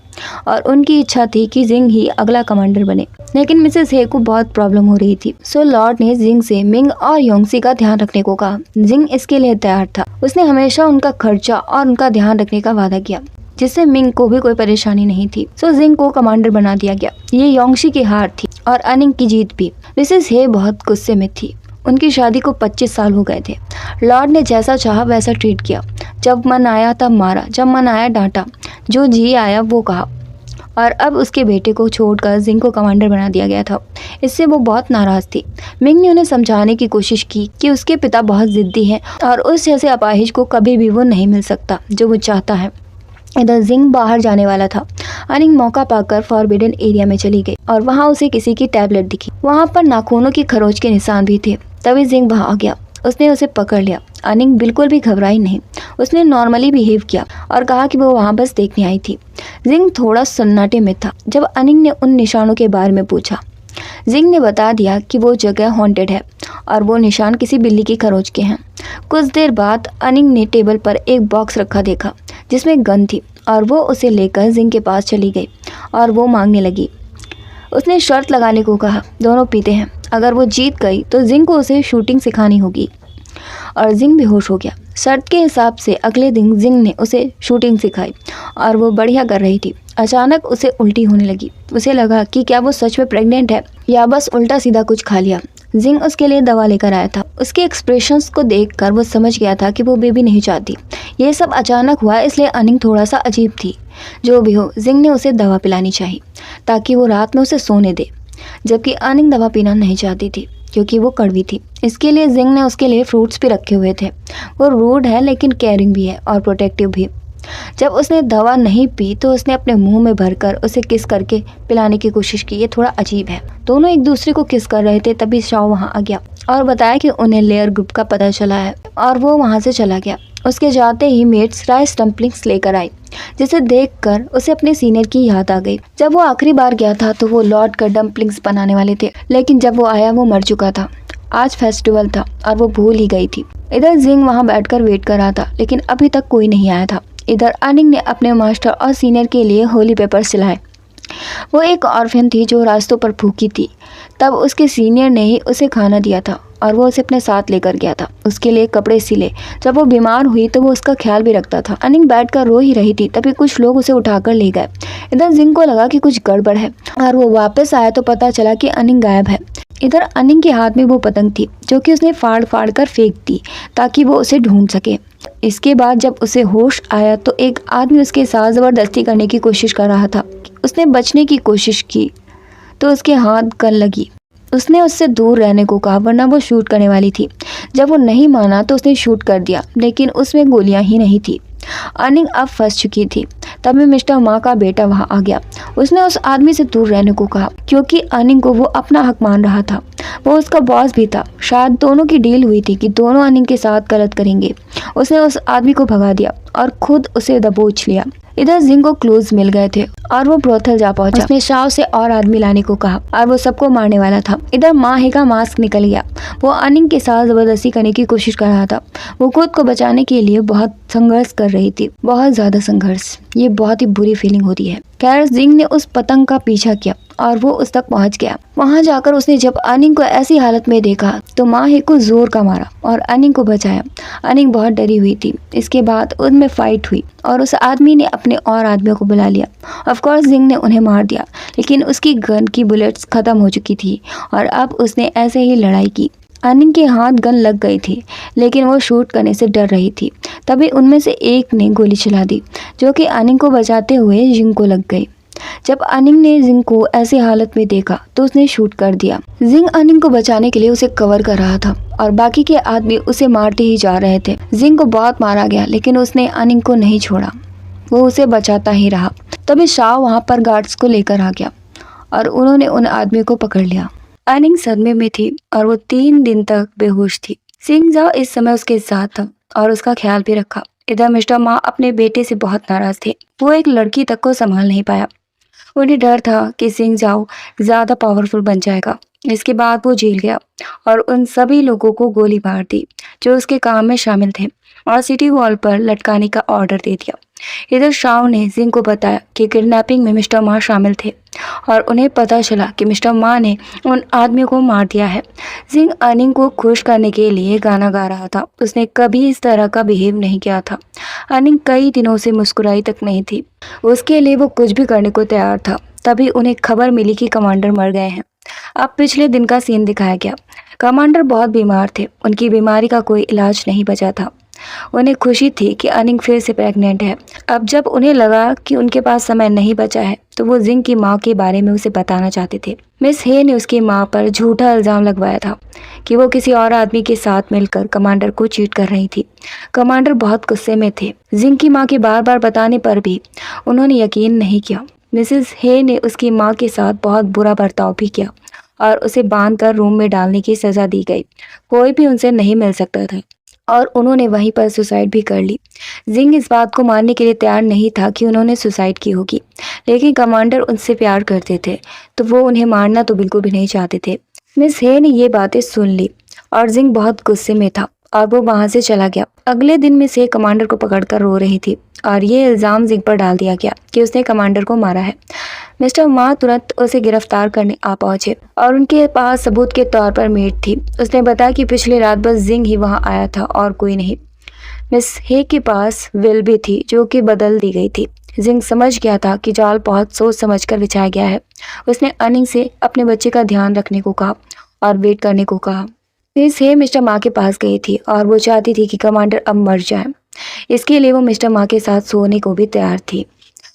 और उनकी इच्छा थी कि जिंग ही अगला कमांडर बने। लेकिन मिसेस हे को बहुत प्रॉब्लम हो रही थी, सो लॉर्ड ने जिंग से मिंग और योंगसी का ध्यान रखने को कहा। जिंग इसके लिए तैयार था। उसने हमेशा उनका खर्चा और उनका ध्यान रखने का वादा किया, जिससे मिंग को भी कोई परेशानी नहीं थी। सो जिंग को कमांडर बना दिया गया। ये योंगशी की हार थी और अनिंग की जीत भी। मिसेस हे बहुत गुस्से में थी। उनकी शादी को 25 साल हो गए थे। लॉर्ड ने जैसा चाहा वैसा ट्रीट किया। जब मन आया तब मारा, जब मन आया डांटा, जो जी आया वो कहा। और अब उसके बेटे को छोड़कर जिंग को कमांडर बना दिया गया था। इससे वो बहुत नाराज थी। मिंग ने उन्हें समझाने की कोशिश की कि उसके पिता बहुत जिद्दी हैं और उस जैसे अपाहिज को कभी भी वो नहीं मिल सकता जो वो चाहता है। इधर जिंग बाहर जाने वाला था। अनिंग मौका पाकर फॉरबिडन एरिया में चली गई और वहाँ उसे किसी की टैबलेट दिखी। वहाँ पर नाखूनों की खरोच के निशान भी थे। तभी जिंग वहाँ आ गया। उसने उसे पकड़ लिया। अनिंग बिल्कुल भी घबराई नहीं। उसने नॉर्मली बिहेव किया और कहा कि वो वहाँ बस देखने आई थी। जिंग थोड़ा सन्नाटे में था जब अनिंग ने उन निशानों के बारे में पूछा। जिंग ने बता दिया कि वो जगह हॉन्टेड है और वो निशान किसी बिल्ली की खरोच के हैं। कुछ देर बाद अनिंग ने टेबल पर एक बॉक्स रखा देखा जिसमें गन थी और वो उसे लेकर जिंग के पास चली गई और वो मांगने लगी। उसने शर्त लगाने को कहा, दोनों पीते हैं। अगर वो जीत गई तो जिंग को उसे शूटिंग सिखानी होगी। और जिंग बेहोश हो गया। शर्त के हिसाब से अगले दिन जिंग ने उसे शूटिंग सिखाई और वो बढ़िया कर रही थी। अचानक उसे उल्टी होने लगी। उसे लगा कि क्या वो सच में प्रेग्नेंट है या बस उल्टा सीधा कुछ खा लिया। जिंग उसके लिए दवा लेकर आया था। उसके एक्सप्रेशंस को देखकर वो समझ गया था कि वो बेबी नहीं चाहती। ये सब अचानक हुआ इसलिए अनिंग थोड़ा सा अजीब थी। जो भी हो, जिंग ने उसे दवा पिलानी चाहिए ताकि वो रात में उसे सोने दे, जबकि अनिंग दवा पीना नहीं चाहती थी क्योंकि वो कड़वी थी। इसके लिए जिंग ने उसके लिए फ्रूट्स भी रखे हुए थे। वो रूड है लेकिन केयरिंग भी है और प्रोटेक्टिव भी। जब उसने दवा नहीं पी तो उसने अपने मुंह में भरकर उसे किस करके पिलाने की कोशिश की। ये थोड़ा अजीब है। दोनों एक दूसरे को किस कर रहे थे तभी शाओ वहाँ आ गया और बताया कि उन्हें लेयर ग्रुप का पता चला है और वो वहाँ से चला गया। उसके जाते ही मेट्स राइस डम्पलिंग्स लेकर आई, जिसे देखकर उसे अपने सीनियर की याद आ गई। जब वो आखिरी बार गया था तो वो लॉर्ड का डम्पलिंग्स बनाने वाले थे, लेकिन जब वो आया वो मर चुका था। आज फेस्टिवल था और वो भूल ही गई थी। इधर जिंग वहाँ बैठकर वेट कर रहा था लेकिन अभी तक कोई नहीं आया था। इधर अनिंग ने अपने मास्टर और सीनियर के लिए होली पेपर्स सिलाए। वो एक ऑर्फन थी जो रास्तों पर भूखी थी। तब उसके सीनियर ने ही उसे खाना दिया था और वो उसे अपने साथ लेकर गया था। उसके लिए कपड़े सिले। जब वो बीमार हुई तो वो उसका ख्याल भी रखता था। अनिंग बैठकर रो ही रही थी तभी कुछ लोग उसे उठाकर ले गए। इधर जिंग को लगा कि कुछ गड़बड़ है और वो वापस आया तो पता चला कि अनिंग गायब है। इधर अनिंग के हाथ में वो पतंग थी जो कि उसने फाड़ फाड़ कर फेंक दी ताकि वो उसे ढूंढ सके। इसके बाद जब उसे होश आया तो एक आदमी उसके साथ जबरदस्ती करने की कोशिश कर रहा था। उसने बचने की कोशिश की तो उसके हाथ गल लगी। उसने उससे दूर रहने को कहा वरना वो शूट करने वाली थी। जब वो नहीं माना तो उसने शूट कर दिया लेकिन उसमें गोलियां ही नहीं थी। अनिंग अब फंस चुकी थी। तभी मिस्टर माँ का बेटा वहाँ आ गया। उसने उस आदमी से दूर रहने को कहा क्योंकि अनिंग को वो अपना हक मान रहा था। वो उसका बॉस भी था। शायद दोनों की डील हुई थी कि दोनों अनिंग के साथ गलत करेंगे। उसने उस आदमी को भगा दिया और खुद उसे दबोच लिया। इधर जिंग को क्लूज मिल गए थे और वो ब्रोथल जा पहुंचा। उसने शाओ से और आदमी लाने को कहा और वो सबको मारने वाला था। इधर माहे का मास्क निकल गया। वो अनिंग के साथ जबरदस्ती करने की कोशिश कर रहा था। वो खुद को बचाने के लिए बहुत संघर्ष कर रही थी, बहुत ज्यादा संघर्ष। ये बहुत ही बुरी फीलिंग होती है। खैर जिंग ने उस पतंग का पीछा किया और वो उस तक पहुंच गया। वहां जाकर उसने जब अनिंग को ऐसी हालत में देखा तो माहे को जोर का मारा और अनिंग को बचाया। अनिंग बहुत डरी हुई थी। इसके बाद उनमें फाइट हुई और उस आदमी ने अपने और आदमियों को बुला लिया। ऑफ कोर्स जिंग ने उन्हें मार दिया लेकिन उसकी गन की बुलेट्स खत्म हो चुकी थी और अब उसने ऐसे ही लड़ाई की। अनिंग के हाथ गन लग गई थी लेकिन वो शूट करने से डर रही थी। तभी उनमें से एक ने गोली चला दी जो कि अनिंग को बचाते हुए जिंग को लग गई। जब अनिंग ने जिंग को ऐसी हालत में देखा तो उसने शूट कर दिया। जिंग अनिंग को बचाने के लिए उसे कवर कर रहा था और बाकी के आदमी उसे मारते ही जा रहे थे। जिंग को बहुत मारा गया लेकिन उसने अनिंग को नहीं छोड़ा। वो उसे बचाता ही रहा। तभी शाह वहाँ पर गार्ड्स को लेकर आ गया और उन्होंने उन आदमियों को पकड़ लिया। अनिंग सदमे में थी और वो 3 दिन तक बेहोश थी। सिंह जाओ इस समय उसके साथ था और उसका ख्याल भी रखा। इधर मिस्टर माँ अपने बेटे से बहुत नाराज थे। वो एक लड़की तक को संभाल नहीं पाया। उन्हें डर था कि सिंह जाओ ज्यादा पावरफुल बन जाएगा। इसके बाद वो जेल गया और उन सभी लोगों को गोली मार दी जो उसके काम में शामिल थे और सिटी वॉल पर लटकाने का ऑर्डर दे दिया। इधर शाओ ने जिंग को बताया कि किडनैपिंग में मिस्टर मा शामिल थे और उन्हें पता चला कि मिस्टर मा ने उन आदमियों को मार दिया है। जिंग अनिंग को खुश करने के लिए गाना गा रहा था। उसने कभी इस तरह का बिहेव नहीं किया था। अनिंग कई दिनों से मुस्कुराई तक नहीं थी। उसके लिए वो कुछ भी करने को तैयार था। तभी उन्हें खबर मिली कि कमांडर मर गए हैं। अब पिछले दिन का सीन दिखाया गया। कमांडर बहुत बीमार थे। उनकी बीमारी का कोई इलाज नहीं बचा था। उन्हें खुशी थी कि अनिंग फिर से प्रेग्नेंट है। अब जब उन्हें लगा कि उनके पास समय नहीं बचा है तो वो जिंग की माँ के बारे में उसे बताना चाहते थे। मिस हे ने उसकी माँ पर झूठा इल्जाम लगवाया था कि वो किसी और आदमी के साथ मिलकर कमांडर को चीट कर रही थी। कमांडर बहुत गुस्से में थे। जिंग की माँ के बार बार बताने पर भी उन्होंने यकीन नहीं किया। मिसेस हे ने उसकी माँ के साथ बहुत बुरा बर्ताव भी किया और उसे बांधकर रूम में डालने की सजा दी गई। कोई भी उनसे नहीं मिल सकता था और उन्होंने वहीं पर सुसाइड भी कर ली। जिंग इस बात को मानने के लिए तैयार नहीं था कि उन्होंने सुसाइड की होगी, लेकिन कमांडर उनसे प्यार करते थे तो वो उन्हें मारना तो बिल्कुल भी नहीं चाहते थे। मिस हे ने ये बातें सुन ली और जिंग बहुत गुस्से में था और वो वहां से चला गया। अगले दिन मिस हे कमांडर को पकड़कर रो रही थी और ये इल्जाम जिंग पर डाल दिया गया कि उसने कमांडर को मारा है। मिस्टर मा तुरंत उसे गिरफ्तार करने आ पहुंचे और उनके पास सबूत के तौर पर मेड थी। उसने बताया कि पिछली रात बस जिंग ही वहां आया था और कोई नहीं। मिस हे के पास विल भी थी जो कि बदल दी गई थी। जिंग समझ गया था कि जाल बहुत सोच समझकर बिछाया गया है। उसने अनिंग से अपने बच्चे का ध्यान रखने को कहा और वेट करने को कहा। मिस हे मिस्टर मा के पास गई थी और वो चाहती थी कि कमांडर अब मर जाए। इसके लिए वो मिस्टर मा के साथ सोने को भी तैयार थी।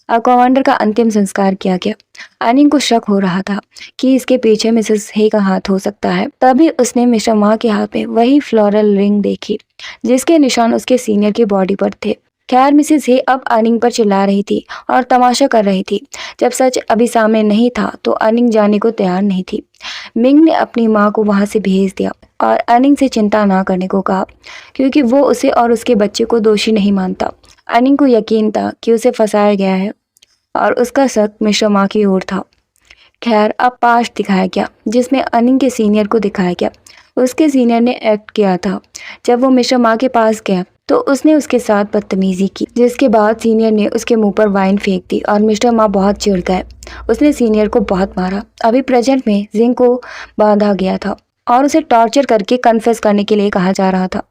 अब कमांडर का अंतिम संस्कार किया गया। अनिंग को शक हो रहा था कि इसके पीछे मिसेस हे का हाथ हो सकता है। तभी उसने मिस्टर मा के हाथ में वही फ्लोरल रिंग देखी जिसके निशान उसके सीनियर की बॉडी पर थे। खैर मिसेस हे अब अनिंग पर चिल्ला रही थी और तमाशा कर रही थी। जब सच अभी सामने नहीं था तो अनिंग जाने को तैयार नहीं थी। मिंग ने अपनी माँ को वहां से भेज दिया और अनिंग से चिंता ना करने को कहा क्योंकि वो उसे और उसके बच्चे को दोषी नहीं मानता। अनिंग को यकीन था कि उसे फंसाया गया है और उसका शक मिस्टर मा की ओर था। खैर अब पास्ट दिखाया गया जिसमें अनिंग के सीनियर को दिखाया गया। उसके सीनियर ने एक्ट किया था। जब वो मिस्टर मा के पास गया तो उसने उसके साथ बदतमीजी की, जिसके बाद सीनियर ने उसके मुंह पर वाइन फेंक दी और मिस्टर मा बहुत चिढ़ गए। उसने सीनियर को बहुत मारा। अभी प्रेजेंट में जिंग को बांधा गया था और उसे टॉर्चर करके कन्फेस करने के लिए कहा जा रहा था।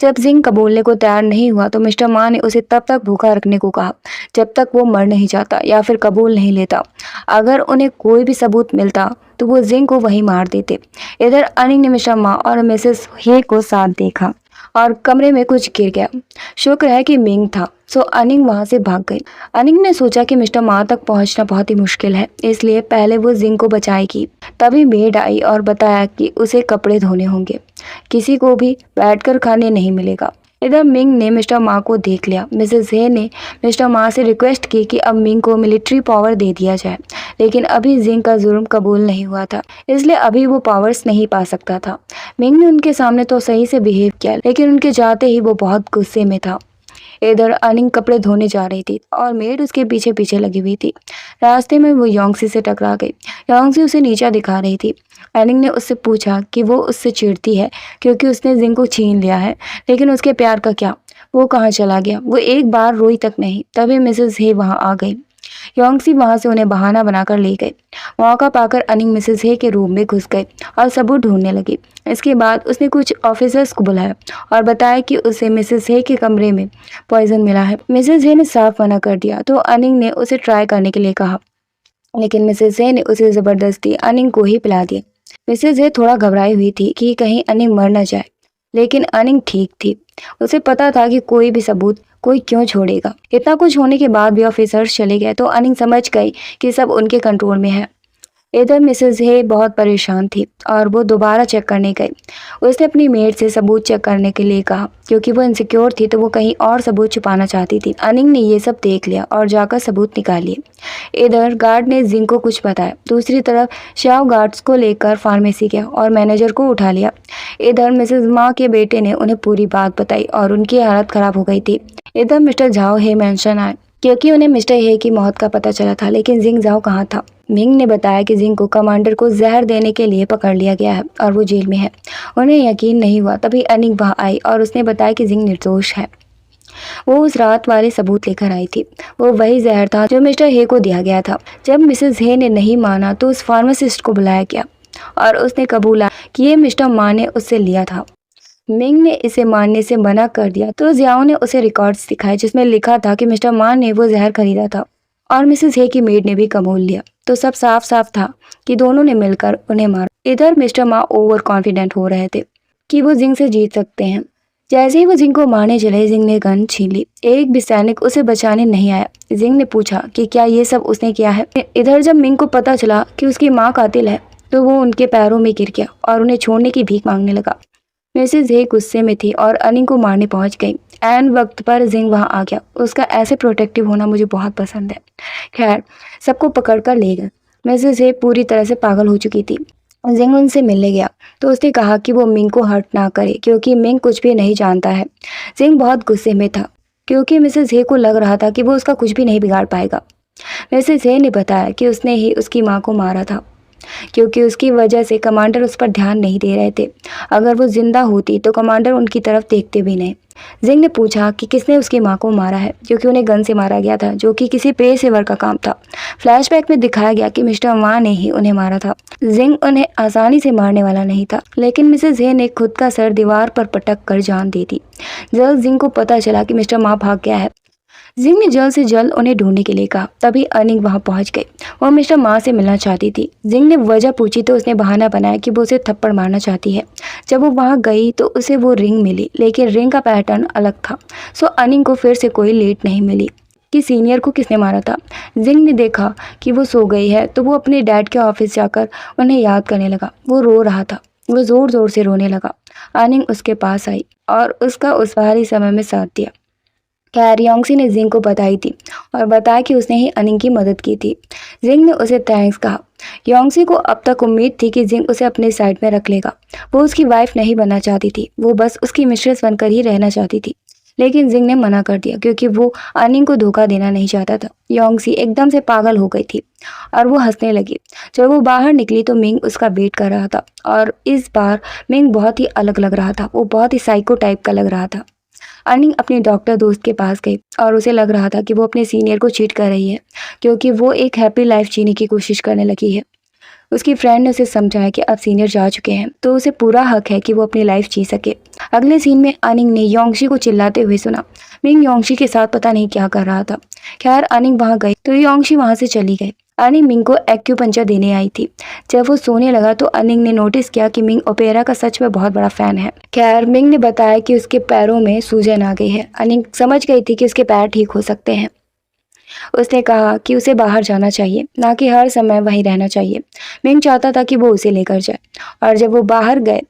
जब जिंग कबूलने को तैयार नहीं हुआ तो मिस्टर मा ने उसे तब तक भूखा रखने को कहा जब तक वो मर नहीं जाता या फिर कबूल नहीं लेता। अगर उन्हें कोई भी सबूत मिलता तो वो जिंग को वहीं मार देते। इधर अनिंग ने मिस्टर मा और मिसेस हे को साथ देखा और कमरे में कुछ गिर गया। शुक्र है कि मिंग था, सो अनिंग वहां से भाग गई। अनिंग ने सोचा कि मिस्टर मा तक पहुंचना बहुत ही मुश्किल है, इसलिए पहले वो जिंग को बचाएगी। तभी मेड आई और बताया कि उसे कपड़े धोने होंगे, किसी को भी बैठकर खाने नहीं मिलेगा। इधर मिंग ने मिस्टर मा को देख लिया। मिसेस हे ने मिस्टर मा से रिक्वेस्ट की कि अब मिंग को मिलिट्री पावर दे दिया जाए, लेकिन अभी जिंग का जुर्म कबूल नहीं हुआ था, इसलिए अभी वो पावर्स नहीं पा सकता था। मिंग ने उनके सामने तो सही से बिहेव किया, लेकिन उनके जाते ही वो बहुत गुस्से में था। इधर अनिंग कपड़े धोने जा रही थी और मेड उसके पीछे पीछे लगी हुई थी। रास्ते में वो योंगसी से टकरा गई। योंगसी उसे नीचा दिखा रही थी। अनिंग ने उससे पूछा कि वो उससे चिढ़ती है क्योंकि उसने जिंग को छीन लिया है, लेकिन उसके प्यार का क्या, वो कहाँ चला गया। वो एक बार रोई तक नहीं। तभी मिसेस हे वहां आ गई। योंगसी वहां से उन्हें बहाना बनाकर ले गई। मौका पाकर अनिंग मिसेस हे के रूम में घुस गई और सबूत ढूंढने लगी। इसके बाद उसने कुछ ऑफिसर्स को बुलाया और बताया कि उसे मिसेस हे के कमरे में पॉइजन मिला है। मिसेस हे ने साफ मना कर दिया तो अनिंग ने उसे ट्राई करने के लिए कहा, लेकिन मिसेस हे ने उसे जबरदस्ती अनिंग को ही पिला दिया। मिसेस हे थोड़ा घबराई हुई थी कि कहीं अनिंग मर न जाए, लेकिन अनिंग ठीक थी। उसे पता था कि कोई भी सबूत कोई क्यों छोड़ेगा। इतना कुछ होने के बाद भी ऑफिसर्स चले गए तो अनिंग समझ गई कि सब उनके कंट्रोल में है। इधर मिसेस हे बहुत परेशान थी और वो दोबारा चेक करने गई। उसने अपनी मेड से सबूत चेक करने के लिए कहा क्योंकि वो इनसिक्योर थी तो वो कहीं और सबूत छुपाना चाहती थी। अनिंग ने ये सब देख लिया और जाकर सबूत निकाल लिए। इधर गार्ड ने जिंग को कुछ बताया। दूसरी तरफ शाओ गार्ड्स को लेकर फार्मेसी गया और मैनेजर को उठा लिया। इधर मिसेस मा के बेटे ने उन्हें पूरी बात बताई और उनकी हालत खराब हो गई थी। इधर मिस्टर झाओ हे मेंशन आए क्योंकि उन्हें मिस्टर हे की मौत का पता चला था, लेकिन जिंग झाओ कहाँ था। मिंग ने बताया कि जिंग को कमांडर को जहर देने के लिए पकड़ लिया गया है और वो जेल में है। उन्हें यकीन नहीं हुआ। तभी अनिंग वहां आई और उसने बताया कि जिंग निर्दोष है। वो उस रात वाले सबूत लेकर आई थी। वो वही जहर था जो मिस्टर हे को दिया गया था। जब मिसेस हे ने नहीं माना तो उस फार्मासिस्ट को बुलाया गया और उसने कबूला कि ये मिस्टर मा ने उससे लिया था। मिंग ने इसे मानने से मना कर दिया तो जियाओ ने उसे रिकॉर्ड्स दिखाए जिसमें लिखा था कि मिस्टर मा ने वो जहर खरीदा था और मिसेस हे की मेड ने भी कबूल लिया। तो सब साफ साफ था कि दोनों ने मिलकर उन्हें मारा। इधर मिस्टर मा ओवर कॉन्फिडेंट हो रहे थे कि वो जिंग से जीत सकते हैं। जैसे ही वो जिंग को मारने चले, जिंग ने गन छीन ली। एक भी सैनिक उसे बचाने नहीं आया। जिंग ने पूछा कि क्या ये सब उसने किया है। इधर जब मिंग को पता चला कि उसकी माँ कातिल है तो वो उनके पैरों में गिर गया और उन्हें छोड़ने की भीख मांगने लगा। मिसेस हे गुस्से में थी और अनिंग को मारने पहुंच गई। एन वक्त पर जिंग वहां आ गया। उसका ऐसे प्रोटेक्टिव होना मुझे बहुत पसंद है। खैर, सबको पकड़कर ले गए। मिसेस हे पूरी तरह से पागल हो चुकी थी। जिंग उनसे मिलने गया तो उसने कहा कि वो मिंग को हर्ट ना करे क्योंकि मिंग कुछ भी नहीं जानता है। जिंग बहुत गुस्से में था क्योंकि मिसेस हे को लग रहा था कि वो उसका कुछ भी नहीं बिगाड़ पाएगा। मिसेस हे ने बताया कि उसने ही उसकी माँ को मारा था क्योंकि उसकी वजह से कमांडर उस पर ध्यान नहीं दे रहे थे। अगर वो जिंदा होती तो कमांडर उनकी तरफ देखते भी नहीं। जिंग ने पूछा कि किसने उसकी माँ को मारा है, क्योंकि उन्हें गन से मारा गया था जो कि किसी पेशेवर का काम था। फ्लैशबैक में दिखाया गया कि मिस्टर मा ने ही उन्हें मारा था। जिंग उन्हें आसानी से मारने वाला नहीं था, लेकिन मिसेस हे ने खुद का सर दीवार पर पटक कर जान दे दी। जल्द जिंग को पता चला कि मिस्टर मा भाग गया है। जिंग ने जल्द से जल्द उन्हें ढूंढने के लिए कहा। तभी अनिंग वहां पहुंच गई। वो मिस्टर मा से मिलना चाहती थी। जिंग ने वजह पूछी तो उसने बहाना बनाया कि वो उसे थप्पड़ मारना चाहती है। जब वो वहां गई तो उसे वो रिंग मिली, लेकिन रिंग का पैटर्न अलग था। सो अनिंग को फिर से कोई लीड नहीं मिली कि सीनियर को किसने मारा था। जिंग ने देखा कि वो सो गई है तो वो अपने डैड के ऑफिस जाकर उन्हें याद करने लगा। वो रो रहा था। वो जोर जोर से रोने लगा। अनिंग उसके पास आई और उसका उस भारी समय में साथ दिया। खैर, योंगसी ने जिंग को बताई थी और बताया कि उसने ही अनिंग की मदद की थी। जिंग ने उसे थैंक्स कहा। योंगसी को अब तक उम्मीद थी कि जिंग उसे अपने साइड में रख लेगा। वो उसकी वाइफ नहीं बनना चाहती थी, वो बस उसकी मिस्ट्रेस बनकर ही रहना चाहती थी। लेकिन जिंग ने मना कर दिया क्योंकि वो अनिंग को धोखा देना नहीं चाहता था। योंगसी एकदम से पागल हो गई थी और वो हंसने लगी। जब वो बाहर निकली तो मिंग उसका वेट कर रहा था और इस बार मिंग बहुत ही अलग लग रहा था। वो बहुत ही साइको टाइप का लग रहा था। अनिंग अपने डॉक्टर दोस्त के पास गई और उसे लग रहा था कि वो अपने सीनियर को चीट कर रही है क्योंकि वो एक हैप्पी लाइफ जीने की कोशिश करने लगी है। उसकी फ्रेंड ने उसे समझाया कि अब सीनियर जा चुके हैं तो उसे पूरा हक है कि वो अपनी लाइफ जी सके। अगले सीन में अनिंग ने योंगशी को चिल्लाते हुए सुना। मिंग योंगशी के साथ पता नहीं क्या कर रहा था। खैर, अनिंग वहां गई तो योंगशी वहां से चली गई। अनिंग मिंग को एक्यूपंक्चर देने आई थी। जब वो सोने लगा तो अनिंग ने नोटिस किया कि मिंग ओपेरा का सच में बहुत बड़ा फैन है। खैर, मिंग ने बताया कि उसके पैरों में सूजन आ गई है। अनिंग समझ गई थी कि उसके पैर ठीक हो सकते हैं। उसने कहा कि उसे बाहर जाना चाहिए, ना कि हर समय वहीं रहना चाहिए। मिंग चाहता था कि वो उसे लेकर जाए और जब वो बाहर गए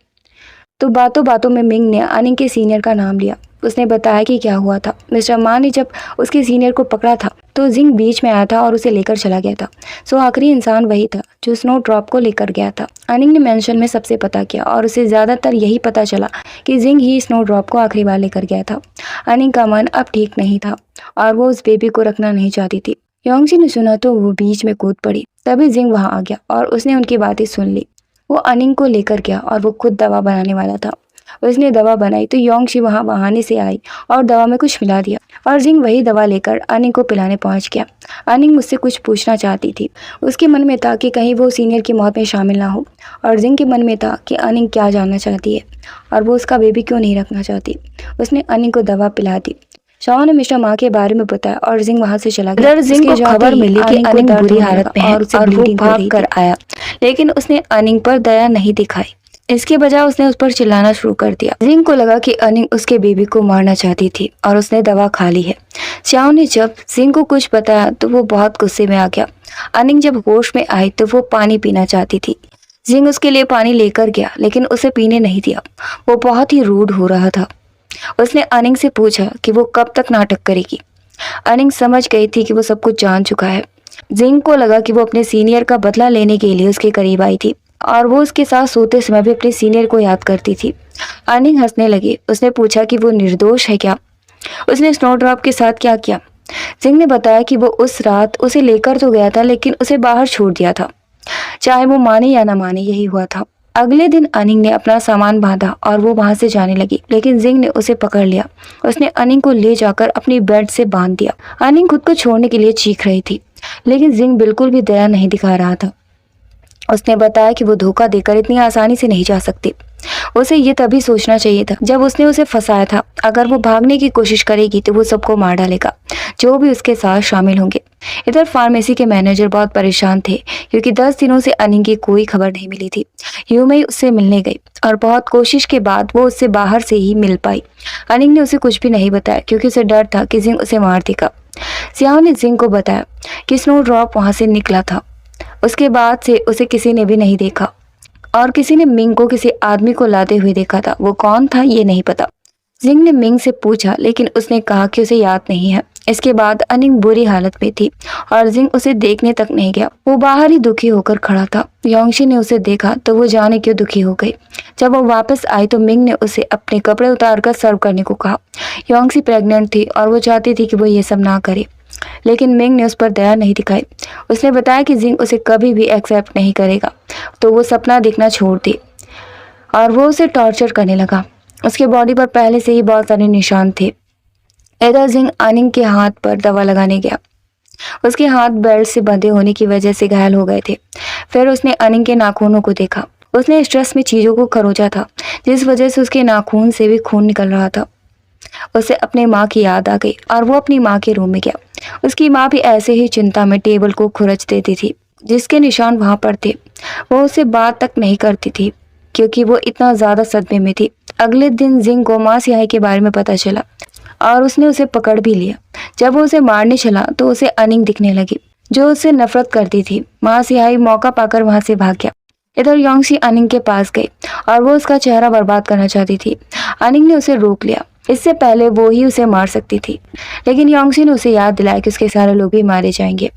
तो बातों बातों में मिंग ने अनिंग के सीनियर का नाम लिया। उसने बताया कि क्या हुआ था। मिस्टर मा ने जब उसके सीनियर को पकड़ा था तो जिंग बीच में आया था और उसे लेकर चला गया था। सो आखिरी इंसान वही था जो स्नो ड्रॉप को लेकर गया था। अनिंग ने मेंशन में सबसे पता किया और उसे ज्यादातर यही पता चला कि जिंग ही स्नो ड्रॉप को आखिरी बार लेकर गया था। अनिंग का मन अब ठीक नहीं था और वो उस बेबी को रखना नहीं चाहती थी। योंगजी ने सुना तो वो बीच में कूद पड़ी। तभी जिंग वहां आ गया और उसने उनकी बातें सुन ली। वो अनिंग को लेकर गया और वो खुद दवा बनाने वाला था। उसने दवा बनाई तो योंगशी वहां बहाने से आई और दवा में कुछ मिला दिया और जिंग वही दवा लेकर अनिंग को पिलाने पहुंच गया। अनिंग मुझसे कुछ पूछना चाहती थी। उसके मन में था कि कहीं वो सीनियर की मौत में शामिल ना हो और जिंग के मन में था कि अनिंग क्या जानना चाहती है और वो उसका बेबी क्यों नहीं रखना चाहती। उसने अनिंग को दवा पिला दी। शाओ ने मिस्टर मा के बारे में बताया और जिंग वहां से चला गया। जिंग को खबर मिली कि अनिंग बुरी हालत में है और वो भाग कर आया, लेकिन उसने अनिंग पर दया नहीं दिखाई। इसके बजाय उसने उस पर चिल्लाना शुरू कर दिया। जिंग को लगा कि अनिंग उसके बेबी को मारना चाहती थी और उसने दवा खा ली है। शाओ ने जब जिंग को कुछ बताया तो वो बहुत गुस्से में आ गया। अनिंग जब होश में आई तो वो पानी पीना चाहती थी। जिंग उसके लिए पानी लेकर गया लेकिन उसे पीने नहीं दिया। वो बहुत ही रूड हो रहा था। उसने अनिंग से पूछा कि वो कब तक नाटक करेगी। अनिंग समझ गई थी कि वो सब कुछ जान चुका है। जिंग को लगा कि वो अपने सीनियर का बदला लेने के लिए उसके करीब आई थी और वो उसके साथ सोते समय भी अपने सीनियर को याद करती थी। अनिंग हंसने लगी। उसने पूछा कि वो निर्दोष है क्या। उसने स्नोड्रॉप के साथ क्या किया। जिंग ने बताया कि वो उस रात उसे लेकर तो गया था लेकिन उसे बाहर छोड़ दिया था। चाहे वो माने या ना माने, यही हुआ था। अगले दिन अनिंग ने अपना सामान बांधा और वो वहां से जाने लगी, लेकिन जिंग ने उसे पकड़ लिया। उसने अनिंग को ले जाकर अपनी बेड से बांध दिया। अनिंग खुद को छोड़ने के लिए चीख रही थी, लेकिन जिंग बिल्कुल भी दया नहीं दिखा रहा था। उसने बताया कि वो धोखा देकर इतनी आसानी से नहीं जा सकती। उसे ये तभी सोचना चाहिए था जब उसने उसे फंसाया था। अगर वो भागने की कोशिश करेगी तो वो सबको मार डालेगा, जो भी उसके साथ शामिल होंगे। इधर फार्मेसी के मैनेजर बहुत परेशान थे, क्योंकि 10 दिनों से अनिंग की कोई खबर नहीं मिली थी। यूमई उससे मिलने गई और बहुत कोशिश के बाद वो उससे बाहर से ही मिल पाई। अनिंग ने उसे कुछ भी नहीं बताया, क्योंकि उसे डर था कि जिंग उसे मार देगा। सियाओ ने जिंग को बताया कि स्नोड्रॉप वहां से निकला था। उसके बाद से उसे किसी ने भी नहीं देखा, और किसी ने मिंग को किसी आदमी को लाते हुए देखा था। वो कौन था ये नहीं पता। जिंग ने मिंग से पूछा, लेकिन उसने कहा कि उसे याद नहीं है। इसके बाद अनिंग बुरी हालत में थी और जिंग उसे देखने तक नहीं गया। वो बाहर ही दुखी होकर खड़ा था। योंगशी ने उसे देखा तो वो जाने क्यों दुखी हो गई। जब वो वापस आई तो मिंग ने उसे अपने कपड़े उतारकर सर्व करने को कहा। योंगशी प्रेग्नेंट थी और वो चाहती थी कि वो ये सब ना करे, लेकिन मिंग ने उस पर दया नहीं दिखाई। उसने बताया कि जिंग उसे कभी भी एक्सेप्ट नहीं करेगा, तो वो सपना देखना छोड़ दे, और वो उसे टॉर्चर करने लगा। उसके बॉडी पर पहले से ही बहुत सारे निशान थे। इधर जिंग अनिंग के हाथ पर दवा लगाने गया। उसके हाथ बेल्ट से बंधे होने की वजह से घायल हो गए थे। फिर उसने अनिंग के नाखूनों को देखा। उसने स्ट्रेस में चीजों को खरोचा था, जिस वजह से उसके नाखून से भी खून निकल रहा था। उसे अपने माँ की याद आ गई और वो अपनी माँ के रूम में गया। उसकी माँ भी ऐसे ही चिंता में टेबल को खुरच देती थी, जिसके निशान वहां पर थे। वो उससे बात तक नहीं करती थी, क्योंकि वो इतना ज्यादा सदमे में थी। अगले दिन जिंग को माँ सियाही के बारे में पता चला और उसने उसे पकड़ भी लिया। जब वो उसे मारने चला तो उसे अनिंग दिखने लगी, जो उससे नफरत करती थी। माँ सियाही मौका पाकर वहां से भाग गया। इधर योंगशी अनिंग के पास गई और वो उसका चेहरा बर्बाद करना चाहती थी। अनिंग ने उसे रोक लिया। इससे पहले वो ही उसे मार सकती थी, लेकिन योंगशी ने उसे याद दिलाया कि उसके सारे लोग भी मारे जाएंगे।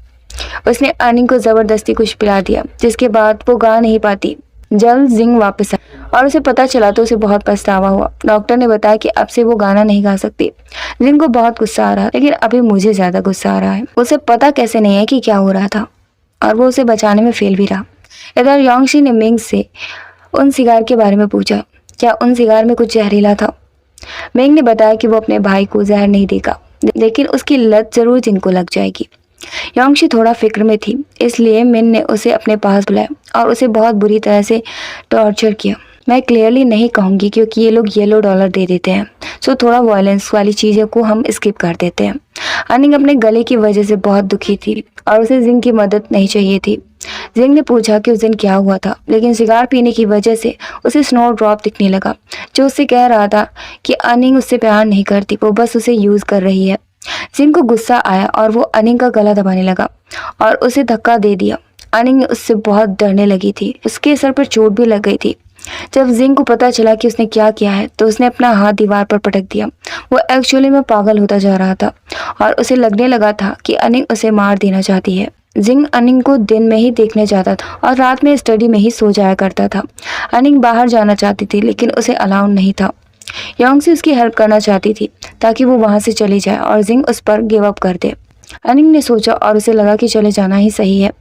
उसने अनिंग को जबरदस्ती कुछ पिला दिया, जिसके बाद वो गा नहीं पाती। जल्द जिंग वापस आई और उसे पता चला तो उसे बहुत पछतावा हुआ। डॉक्टर ने बताया कि अब से वो गाना नहीं गा सकती। जिंग को बहुत गुस्सा आ रहा, लेकिन अभी मुझे ज्यादा गुस्सा आ रहा है। उसे पता कैसे नहीं है कि क्या हो रहा था, और वो उसे बचाने में फेल भी रहा। इधर योंगशी ने मिंग से उन सिगार के बारे में पूछा, क्या उन सिगार में कुछ जहरीला था। मिंग ने बताया कि वो अपने भाई को जहर नहीं देगा, लेकिन उसकी लत जरूर जिंग को लग जाएगी। योंगशी थोड़ा फिक्र में थी, इसलिए मिन ने उसे अपने पास बुलाया और उसे बहुत बुरी तरह से टॉर्चर किया। मैं क्लियरली नहीं कहूँगी, क्योंकि ये लोग $येलो दे देते हैं, सो थोड़ा वायलेंस वाली चीज़ों को हम स्किप कर देते हैं। अनिंग अपने गले की वजह से बहुत दुखी थी और उसे जिंग की मदद नहीं चाहिए थी। जिंग ने पूछा कि उस दिन क्या हुआ था, लेकिन सिगार पीने की वजह से उसे स्नोड्रॉप दिखने लगा, जो उससे कह रहा था कि अनिंग उससे प्यार नहीं करती, वो बस उसे यूज कर रही है। जिंग को गुस्सा आया और वो अनिंग का गला दबाने लगा और उसे धक्का दे दिया। अनिंग उससे बहुत डरने लगी थी। उसके सर पर चोट भी लग गई थी। जब जिंग को पता चला कि उसने क्या किया है तो उसने अपना हाथ दीवार पर पटक दिया। वो एक्चुअली में पागल होता जा रहा था और उसे लगने लगा था कि अनिंग उसे मार देना चाहती है। जिंग अनिंग को दिन में ही देखने जाता था और रात में स्टडी में ही सो जाया करता था। अनिंग बाहर जाना चाहती थी, लेकिन उसे अलाउ नहीं था। योंगशी उसकी हेल्प करना चाहती थी ताकि वो वहां से चली जाए और जिंग उस पर गिव अप कर दे। अनिंग ने सोचा और उसे लगा कि चले जाना ही सही है।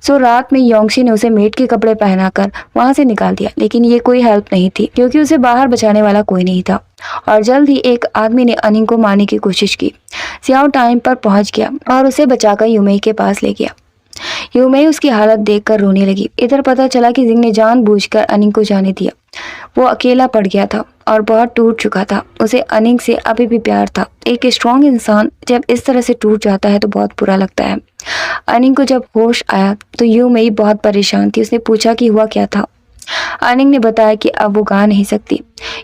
सो रात में योंगशी ने उसे मेड के कपड़े पहनाकर वहां से निकाल दिया, लेकिन ये कोई हेल्प नहीं थी, क्योंकि उसे बाहर बचाने वाला कोई नहीं था। और जल्द ही एक आदमी ने अनिंग को मारने की कोशिश की। सियाओ टाइम पर पहुंच गया और उसे बचाकर यूमेई के पास ले गया। यूमेई उसकी हालत देखकर रोने लगी। इधर पता चला कि जिंग ने जानबूझकर अनिंग को जाने दिया। वो अकेला पड़ गया था और बहुत टूट चुका था। उसे अनिंग से अभी भी प्यार था। एक स्ट्रॉन्ग इंसान जब इस तरह से टूट जाता है तो बहुत बुरा लगता है। अनिंग को जब होश आया तो यूमेई बहुत परेशान थी। उसने पूछा कि हुआ क्या था। अनिंग ने बताया कि अब वो गा नहीं सकती।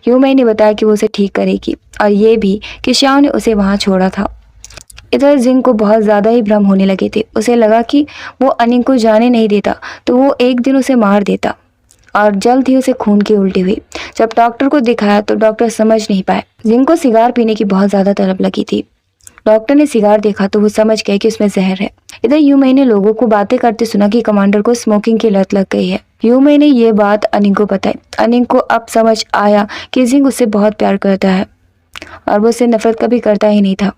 यूमेई ने बताया कि वो उसे ठीक करेगी, और ये भी कि श्याओ ने उसे वहां छोड़ा था। इधर जिंग को बहुत ज्यादा ही भ्रम होने लगे थे। उसे लगा कि वो अनिंग को जाने नहीं देता तो वो एक दिन उसे मार देता, और जल्द ही उसे खून की उल्टी हुई। जब डॉक्टर को दिखाया तो डॉक्टर समझ नहीं पाए। जिंग को सिगार पीने की बहुत ज्यादा तलब लगी थी। डॉक्टर ने सिगार देखा तो वो समझ गए कि उसमें जहर है। इधर यूमेई ने लोगों को बातें करते सुना कि कमांडर को स्मोकिंग की लत लग गई है। यूमेई ने ये बात अनिंग को बताई। अनिंग को अब समझ आया कि जिंग उससे बहुत प्यार करता है और वो उससे नफरत कभी करता ही नहीं था।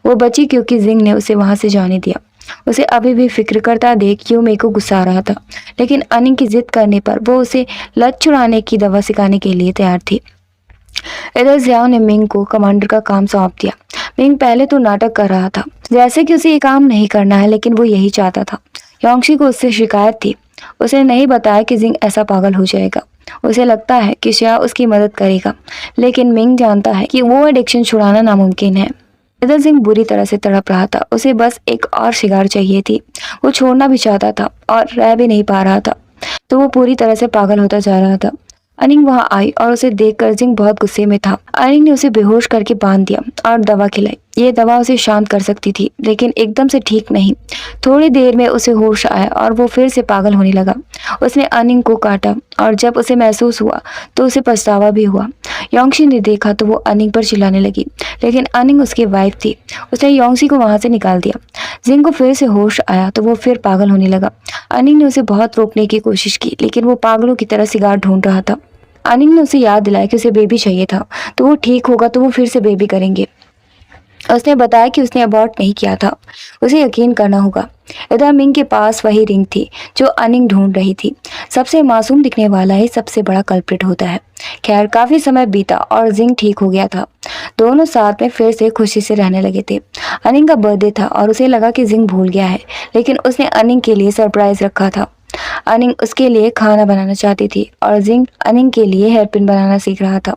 वो बची क्योंकि जिंग ने उसे वहां से जाने दिया। उसे अभी भी फिक्र करता देख यू मेई को गुस्सा आ रहा था, लेकिन अनिंग की जिद करने पर वो उसे लत छुड़ाने की दवा सिखाने के लिए तैयार थी। इधर जियाओ ने मिंग को कमांडर का काम सौंप दिया। मिंग पहले तो नाटक कर रहा था, जैसे कि उसे ये काम नहीं करना है, लेकिन वो यही चाहता था। योंगशी को उससे शिकायत थी। उसने नहीं बताया कि जिंग ऐसा पागल हो जाएगा। उसे लगता है कि शिया उसकी मदद करेगा, लेकिन मिंग जानता है कि वो एडिक्शन छुड़ाना नामुमकिन है। इधर जिंग बुरी तरह से तड़प रहा था। उसे बस एक और शिकार चाहिए थी। वो छोड़ना भी चाहता था और रह भी नहीं पा रहा था, तो वो पूरी तरह से पागल होता जा रहा था। अनिंग वहां आई और उसे देखकर जिंग बहुत गुस्से में था। अनिंग ने उसे बेहोश करके बांध दिया और दवा खिलाई। ये दवा उसे शांत कर सकती थी, लेकिन एकदम से ठीक नहीं। थोड़ी देर में उसे होश आया और वो फिर से पागल होने लगा। उसने अनिंग को काटा और जब उसे महसूस हुआ तो उसे पछतावा भी हुआ। योंगशी ने देखा तो वो अनिंग पर चिल्लाने लगी, लेकिन अनिंग उसकी वाइफ थी। उसने योंगशी को वहां से निकाल दिया। जिंग को फिर से होश आया तो वो फिर पागल होने लगा। अनिंग ने उसे बहुत रोकने की कोशिश की, लेकिन वो पागलों की तरह सिगार ढूंढ रहा था। अनिंग ने उसे याद दिलाया कि उसे बेबी चाहिए था, तो वो ठीक होगा तो वो फिर से बेबी करेंगे। उसने बताया कि उसने अबॉर्ट नहीं किया था। उसे यकीन करना होगा। इधर मिंग के पास वही रिंग थी जो अनिंग ढूंढ रही थी। सबसे मासूम दिखने वाला ही सबसे बड़ा कल्प्रिट होता है। खैर, काफी समय बीता और जिंग ठीक हो गया था। दोनों साथ में फिर से खुशी से रहने लगे थे। अनिंग का बर्थडे था और उसे लगा कि जिंग भूल गया है, लेकिन उसने अनिंग के लिए सरप्राइज रखा था। अनिंग उसके लिए खाना बनाना चाहती थी और जिंग अनिंग के लिए हेयरपिन बनाना सीख रहा था।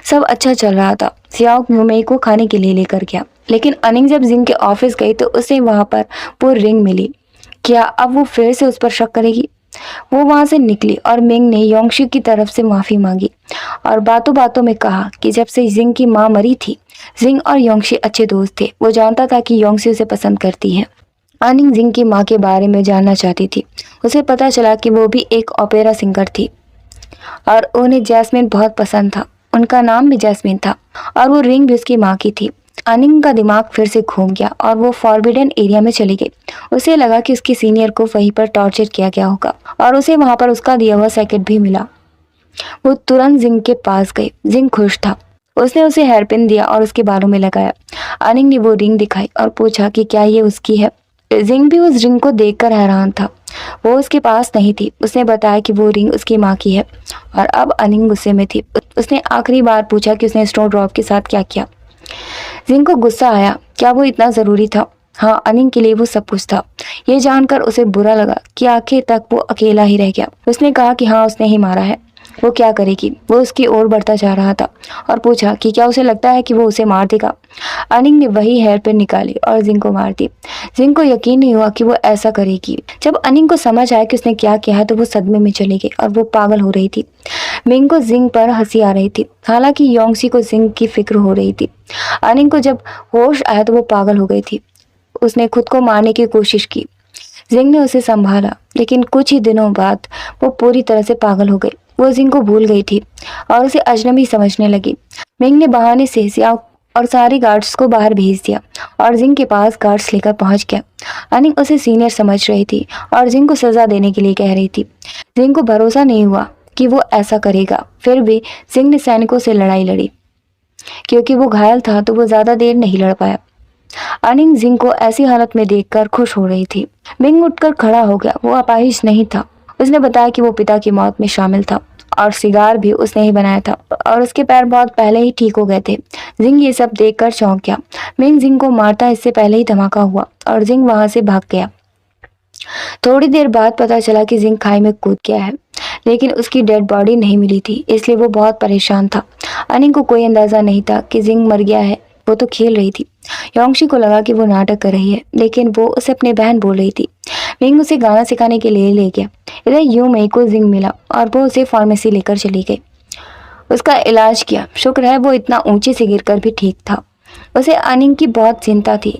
सब अच्छा चल रहा था। सियाओ यूमेई को खाने के लिए लेकर गया, लेकिन अनिंग जब जिंग के ऑफिस गई तो उसे वहां पर वो रिंग मिली। क्या अब वो फिर से उस पर शक करेगी? वो वहां से निकली और मिंग ने योंगशी की तरफ से माफी मांगी और बातों बातों में कहा कि जब से जिंग की माँ मरी थी, जिंग और योंगशी अच्छे दोस्त थे। वो जानता था कि योंगशी उसे पसंद करती है। अनिंग जिंग की माँ के बारे में जानना चाहती थी। उसे पता चला कि वो भी एक ओपेरा सिंगर थी और उन्हें जैस्मिन बहुत पसंद था। उनका नाम भी जैस्मिन था और वो रिंग भी उसकी माँ की थी। अनिंग का दिमाग फिर से घूम गया और वो फॉरबिडन एरिया में चली गई। उसे लगा कि उसके सीनियर को वहीं पर टॉर्चर किया गया होगा और उसे वहां पर उसका दिया हुआ सैकेट भी मिला। वो तुरंत जिंग के पास गई। जिंग खुश था। उसने उसे हेयरपिन दिया और उसके बालों में लगाया। अनिंग ने वो रिंग दिखाई और पूछा कि क्या ये उसकी है। जिंग भी उस रिंग को देखकर हैरान था। वो उसके पास नहीं थी। उसने बताया कि वो रिंग उसकी माँ की है और अब अनिंग गुस्से में थी। उसने आखिरी बार पूछा कि उसने स्नो ड्रॉप के साथ क्या किया। जिंग को गुस्सा आया। क्या वो इतना जरूरी था? हाँ, अनिंग के लिए वो सब कुछ था। ये जानकर उसे बुरा लगा कि आखिर तक वो अकेला ही रह गया। उसने कहा कि हाँ, उसने ही मारा है। वो क्या करेगी? वो उसकी ओर बढ़ता जा रहा था और पूछा कि क्या उसे लगता है कि वो उसे मार देगा। अनिंग ने वही हेयरपिन निकाली और जिंग को मार दी। जिंग को यकीन नहीं हुआ कि वो ऐसा करेगी। जब अनिंग को समझ आया कि उसने क्या किया है तो वो सदमे में चली गई और वो पागल हो रही थी। मिंग को जिंग पर हंसी आ रही थी, हालांकि योंगशी को जिंग की फिक्र हो रही थी। अनिंग को जब होश आया तो वो पागल हो गई थी। उसने खुद को मारने की कोशिश की। जिंग ने उसे संभाला, लेकिन कुछ ही दिनों बाद वो पूरी तरह से पागल हो गई। वो जिंग को भूल गई थी और उसे अजनबी समझने लगी। मिंग ने बहाने से सियाओ और सारे गार्ड्स को बाहर भेज दिया और जिंग के पास गार्ड्स लेकर पहुंच गया। अनिंग उसे सीनियर समझ रही थी और जिंग को सजा देने के लिए कह रही थी। जिंग को भरोसा नहीं हुआ कि वो ऐसा करेगा। फिर भी जिंग ने सैनिकों से लड़ाई लड़ी। क्योंकि वो घायल था तो वो ज्यादा देर नहीं लड़ पाया। अनिंग जिंग को ऐसी हालत में देखकर खुश हो रही थी। मिंग उठकर खड़ा हो गया। वो अपाहिज नहीं था। उसने बताया कि वो पिता की मौत में शामिल था और सिगार भी उसने ही बनाया था और उसके पैर बहुत पहले ही ठीक हो गए थे। जिंग ये सब देखकर चौंक गया। मिंग जिंग को मारता इससे पहले ही धमाका हुआ और जिंग वहां से भाग गया। थोड़ी देर बाद पता चला कि जिंग खाई में कूद गया है, लेकिन उसकी डेड बॉडी नहीं मिली थी, इसलिए वो बहुत परेशान था। अनिंग को कोई अंदाजा नहीं था कि जिंग मर गया है। वो तो खेल रही थी। योंगशी को लगा कि वो नाटक कर रही है, लेकिन वो उसे अपनी बहन बोल रही थी। मिंग उसे गाना सिखाने के लिए ले गया। इधर यू मई को जिंग मिला और वो उसे फार्मेसी लेकर चली गई। उसका इलाज किया। शुक्र है वो इतना ऊंचे से गिरकर भी ठीक था। उसे अनिंग की बहुत चिंता थी,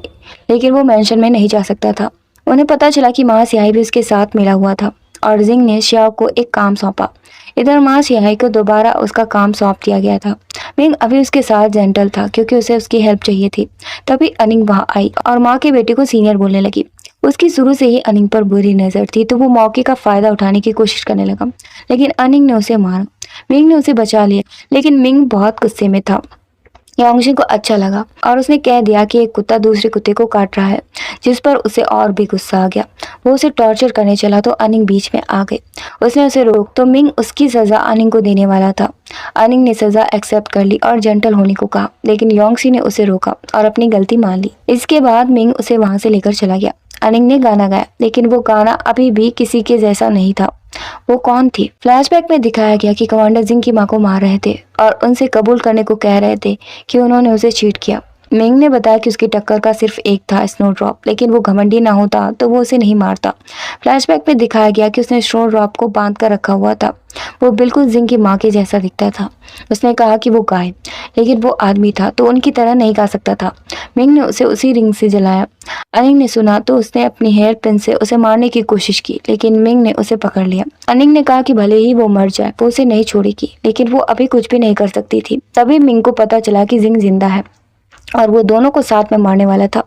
लेकिन वो मेंशन में नहीं जा सकता था। उन्हें पता चला कि माँ सियाही भी उसके साथ मिला हुआ था और जिंग ने शियाओ को एक काम सौंपा। इधर माँ सियाही को दोबारा उसका काम सौंप दिया गया था। मिंग अभी उसके साथ जेंटल था क्योंकि उसे उसकी हेल्प चाहिए थी। तभी अनिंग वहां आई और माँ के बेटे को सीनियर बोलने लगी। उसकी शुरू से ही अनिंग पर बुरी नजर थी, तो वो मौके का फायदा उठाने की कोशिश करने लगा, लेकिन अनिंग ने उसे मारा। मिंग ने उसे बचा लिया, लेकिन मिंग बहुत गुस्से में था। योंगशी को अच्छा लगा और उसने कह दिया कि एक कुत्ता दूसरे कुत्ते को काट रहा है, जिस पर उसे और भी गुस्सा आ गया। वो उसे टॉर्चर करने चला तो अनिंग बीच में आ गई। उसने उसे रोक तो मिंग उसकी सजा अनिंग को देने वाला था। अनिंग ने सजा एक्सेप्ट कर ली और जेंटल होने को कहा, लेकिन योंगशी ने उसे रोका और अपनी गलती मान ली। इसके बाद मिंग उसे वहां से लेकर चला गया। अनिंग ने गाना गाया, लेकिन वो गाना अभी भी किसी के जैसा नहीं था। वो कौन थी? फ्लैशबैक में दिखाया गया कि कमांडर जिंग की मां को मार रहे थे और उनसे कबूल करने को कह रहे थे कि उन्होंने उसे चीट किया। मिंग ने बताया कि उसकी टक्कर का सिर्फ एक था स्नोड्रॉप, लेकिन वो घमंडी ना होता तो वो उसे नहीं मारता। फ्लैशबैक में दिखाया गया कि उसने स्नोड्रॉप को बांध कर रखा हुआ था। वो बिल्कुल जिंग की मां के जैसा दिखता था। उसने कहा कि वो गाय, लेकिन वो आदमी था तो उनकी तरह नहीं गा सकता था। मिंग ने उसे उसी रिंग से जलाया। अनिंग ने सुना तो उसने अपनी हेयर पिन से उसे मारने की कोशिश की, लेकिन मिंग ने उसे पकड़ लिया। अनिंग ने कहा कि भले ही वो मर जाए वो उसे नहीं छोड़ेगी, लेकिन वो अभी कुछ भी नहीं कर सकती थी। तभी मिंग को पता चला कि जिंग जिंदा है और वो दोनों को साथ में मारने वाला था।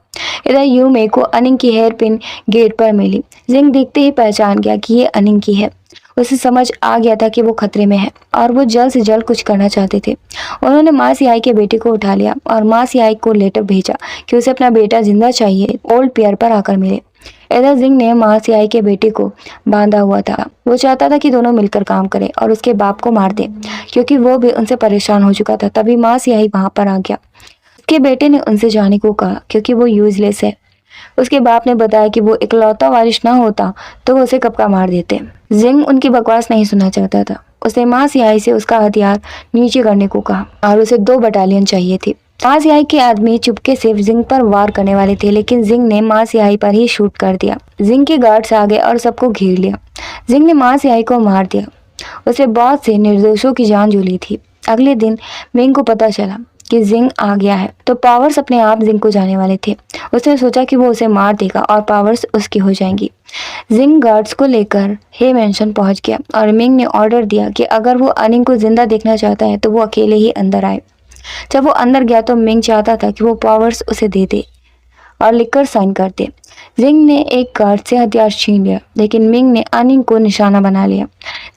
इधर यू मे को अनिंग की हेयर पिन गेट पर मिली। जिंग देखते ही पहचान गया कि ये अनिंग की है। उसे समझ आ गया था कि वो खतरे में है और वो जल्द से जल्द कुछ करना चाहते थे। उन्होंने माँ सियाई के बेटे को उठा लिया और माँ सियाई को लेटर भेजा कि उसे अपना बेटा जिंदा चाहिए, ओल्ड पियर पर आकर मिले। इधर जिंग ने माँ सियाई के बेटे को बांधा हुआ था। वो चाहता था कि दोनों मिलकर काम करें और उसके बाप को मार दे, क्योंकि वो भी उनसे परेशान हो चुका था। तभी माँ सियाई वहां पर आ गया। उसके बेटे ने उनसे जाने को कहा क्योंकि वो यूजलेस है। उसके बाप ने बताया कि वो इकलौता वारिस ना होता तो वो उसे कब का मार देते। जिंग उनकी बकवास नहीं सुनना चाहता था। उसने माँ सियाई से उसका हथियार नीचे करने को कहा और उसे 2 बटालियन चाहिए थी। माँ सियाई के आदमी चुपके से जिंग पर वार करने वाले थे, लेकिन जिंग ने माँ सियाई पर ही शूट कर दिया। जिंग के गार्ड्स आ गए और सबको घेर लिया। जिंग ने माँ सियाई को मार दिया। उसे बहुत से निर्दोषों की जान जो ली थी। अगले दिन मिंग को पता चला कि जिंग आ गया है तो पावर्स अपने आप जिंग को जाने वाले थे। उसने सोचा कि वो उसे मार देगा और पावर्स उसकी हो जाएंगी। जिंग गार्ड्स को लेकर हे मेंशन पहुंच गया और मिंग ने ऑर्डर दिया कि अगर वो अनिंग को जिंदा देखना चाहता है तो वो अकेले ही अंदर आए। जब वो अंदर गया तो मिंग चाहता था कि वो पावर्स उसे दे दे और लिखकर साइन कर दे। जिंग ने एक गार्ड से हथियार छीन लिया, लेकिन मिंग ने अनिंग को निशाना बना लिया।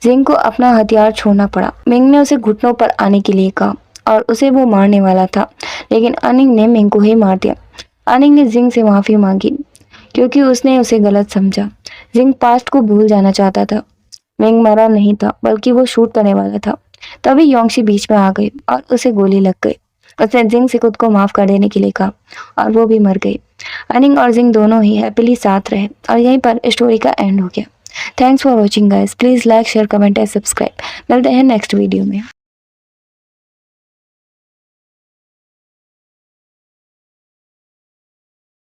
जिंग को अपना हथियार छोड़ना पड़ा। मिंग ने उसे घुटनों पर आने के लिए कहा और उसे वो मारने वाला था, लेकिन अनिंग ने मिंग को ही मार दिया। अनिंग ने जिंग से माफी मांगी क्योंकि उसने उसे गलत समझा। जिंग पास्ट को भूल जाना चाहता था। मिंग मरा नहीं था, बल्कि वो शूट करने वाला था। तभी योंगशी बीच में आ गई और उसे गोली लग गई। उसने जिंग से खुद को माफ कर देने के लिए कहा और वो भी मर गई। अनिंग और जिंग दोनों ही हैप्पीली साथ रहे और यहीं पर स्टोरी का एंड हो गया। Thanks for watching guys. Please like, share, comment and subscribe. मिलते हैं नेक्स्ट वीडियो में।